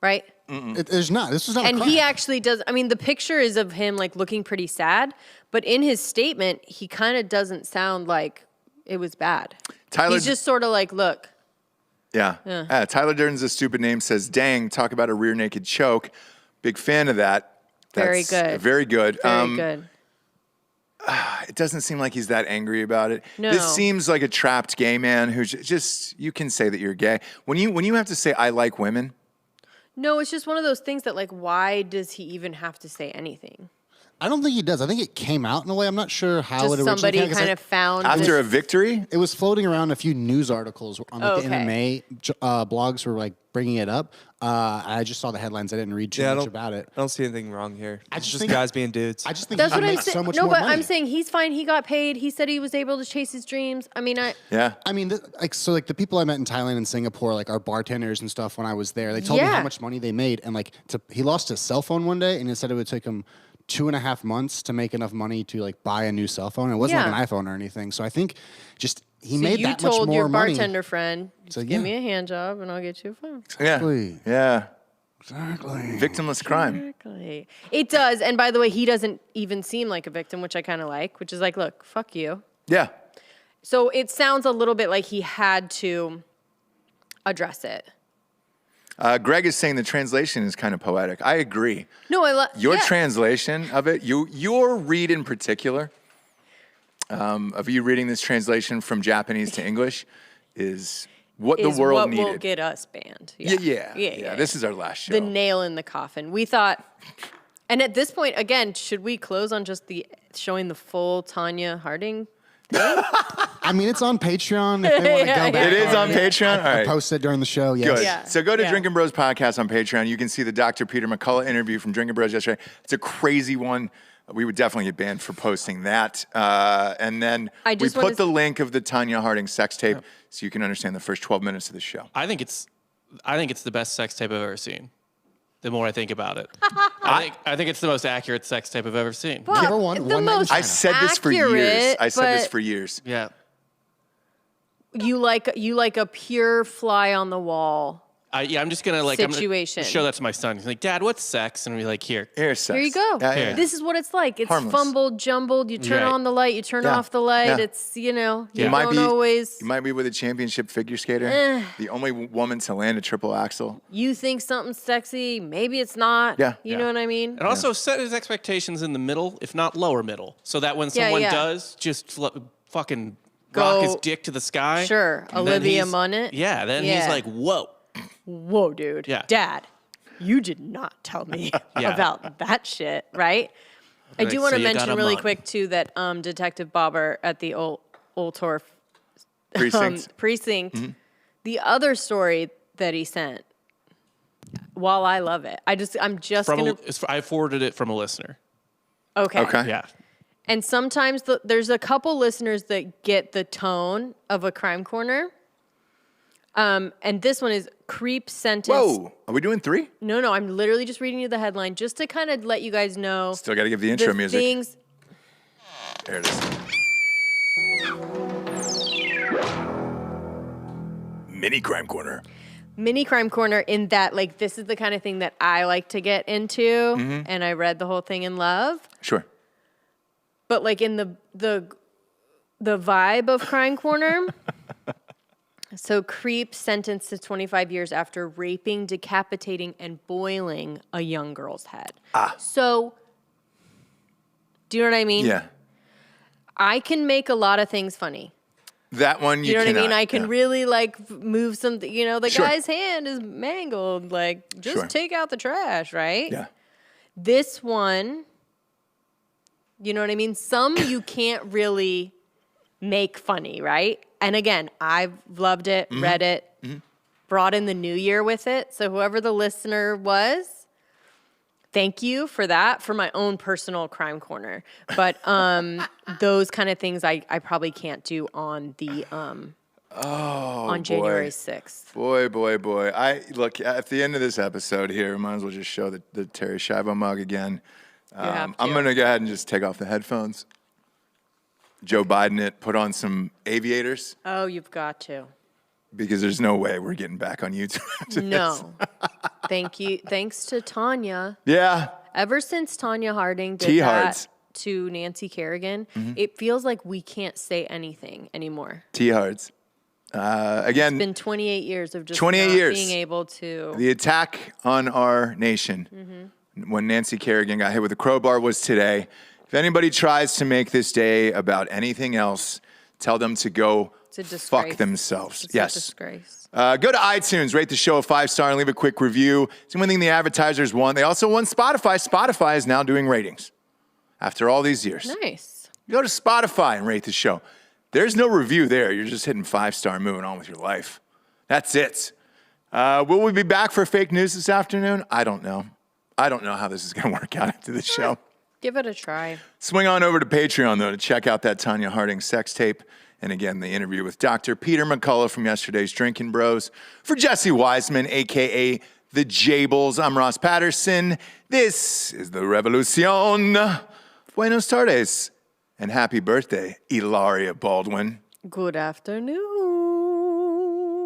right? There's not. This was not a And crime. he actually does. I mean, the picture is of him like looking pretty sad, but in his statement, he kind of doesn't sound like it was bad. He's just sort of like, look. Yeah. Tyler Durden's a stupid name says, dang, talk about a rear naked choke. Big fan of that. Very good. Very good. Very good. It doesn't seem like he's that angry about it. No. This seems like a trapped gay man who just, you can say that you're gay. When you have to say, I like women. No, it's just one of those things that like, why does he even have to say anything? I don't think he does. I think it came out in a way. I'm not sure how Just it originally somebody came out, 'cause kind of found After a this- victory? It was floating around a few news articles on like, the Okay. MMA blogs were like bringing it up. I just saw the headlines. I didn't read too much about it. I don't see anything wrong here. I It's just just think- guys being dudes. I just think That's he what I'm makes saying. so much No, more but money. I'm saying he's fine. He got paid. He said he was able to chase his dreams. I mean, Yeah. I mean, the people I met in Thailand and Singapore, like our bartenders and stuff when I was there, they told me Yeah. how much money they made. And like, he lost his cell phone one day and it said it would take him 2.5 months to make enough money to like buy a new cell phone. It wasn't Yeah. like an iPhone or anything. So I think just he so made you that much told more your money. bartender friend, So, give yeah. me a hand job and I'll get you a phone. Yeah. Exactly. Yeah. Exactly. Victimless crime. Exactly. It does. And by the way, he doesn't even seem like a victim, which I kind of like, which is like, look, fuck you. Yeah. So it sounds a little bit like he had to address it. Greg is saying the translation is kind of poetic. I agree. No, Your yeah. translation of it, your read in particular, of you reading this translation from Japanese to English, is what is the world what needed. will get us banned. Yeah. This is our last show. The nail in the coffin. We thought, and at this point, again, should we close on just showing the full Tonya Harding? I mean, it's on Patreon if they want to go back. It is on Patreon? All I right. posted it during the show, yes. Good. Yeah. So go to Yeah. Drinking Bros Podcast on Patreon. You can see the Dr. Peter McCullough interview from Drinking Bros yesterday. It's a crazy one. We would definitely get banned for posting that. And then I we just wanna put the link of the Tonya Harding sex tape so you can understand the first 12 minutes of the show. I think it's the best sex tape I've ever seen. The more I think about it, I think it's the most accurate sex tape I've ever seen. Well, Give her one- the one night in most China. I said this for years. accurate, I said this but for years. Yeah. You like a pure fly on the wall. I'm just gonna Situation. I'm gonna show that to my son. He's like, Dad, what's sex? And we're like, here. Here's sex. Here you go. Yeah. This is what it's like. It's Harmless. fumbled, jumbled. You turn Right. on the light, you turn Yeah. off the light. Yeah. It's, you You might don't be always. You might be with a championship figure skater, the only woman to land a triple axel. You think something's sexy, maybe it's not. Yeah. You know what I mean? And also set his expectations in the middle, if not lower middle, so that when someone yeah. does just fucking Go- rock his dick to the sky. Sure. and then Olivia he's- Munn it. Yeah. Then Yeah. he's like, whoa. Whoa, dude. Yeah. Dad, you did not tell me Yeah. about that shit, right? I Like, do want so to you got mention a really Munn. quick, too, that Detective Bobber at the Old Torf Precinct. the other story that he sent, while I love it, I'm just going to. I forwarded it from a listener. Okay. Yeah. And sometimes there's a couple listeners that get the tone of a crime corner. And this one is creep sentence. Whoa. Are we doing 3? No, I'm literally just reading you the headline just to kind of let you guys know. Still got to give the intro music. Things. There it is. Mini Crime Corner. Mini crime corner in that, like, this is the kind of thing that I like to get into. Mm-hmm. And I read the whole thing in love. Sure. But like in the vibe of crime corner. So creep sentenced to 25 years after raping, decapitating, and boiling a young girl's head. So, do you know what I mean? Yeah. I can make a lot of things funny. That one You know what I mean? cannot. I can Yeah. really like move something. The Sure. guy's hand is mangled. Like, just Sure. take out the trash, right? Yeah. This one, you know what I mean? Some you can't really make funny, right? And again, I've loved it, Mm-hmm. read it, brought in the new year with it. So whoever the listener was, thank you for that, for my own personal crime corner. But those kind of things I probably can't do on the on January 6th. Boy. I look at the end of this episode here. Might as well just show the Terry Schiavo mug again. have I'm to. gonna go ahead and just take off the headphones. Joe Biden it. Put on some aviators. Oh, you've got to. because there's no way we're getting back on YouTube after this. No. Thank you. Thanks to Tonya. Yeah. Ever since Tonya Harding did T-Hards. that to Nancy Kerrigan, it feels like we can't say anything anymore. T-Hards. Again, It's been 28 years of just 28 not years. being able to. the attack on our nation when Nancy Kerrigan got hit with a crowbar was today. If anybody tries to make this day about anything else, tell them to go It's a disgrace. fuck themselves. It's Yes. a disgrace. Go to iTunes, rate the show a 5-star, and leave a quick review. It's the one thing the advertisers want. They also won Spotify. Spotify is now doing ratings after all these years. Nice. Go to Spotify and rate the show. There's no review there. You're just hitting 5-star and moving on with your life. That's it. Will we be back for fake news this afternoon? I don't know. I don't know how this is going to work out after the show. Give it a try. Swing on over to Patreon, though, to check out that Tonya Harding sex tape. And again, the interview with Dr. Peter McCullough from yesterday's Drinking Bros. For Jessie Wiseman, a.k.a. The Jables, I'm Ross Patterson. This is the Revolucion. Buenos tardes. And happy birthday, Ilaria Baldwin. Good afternoon.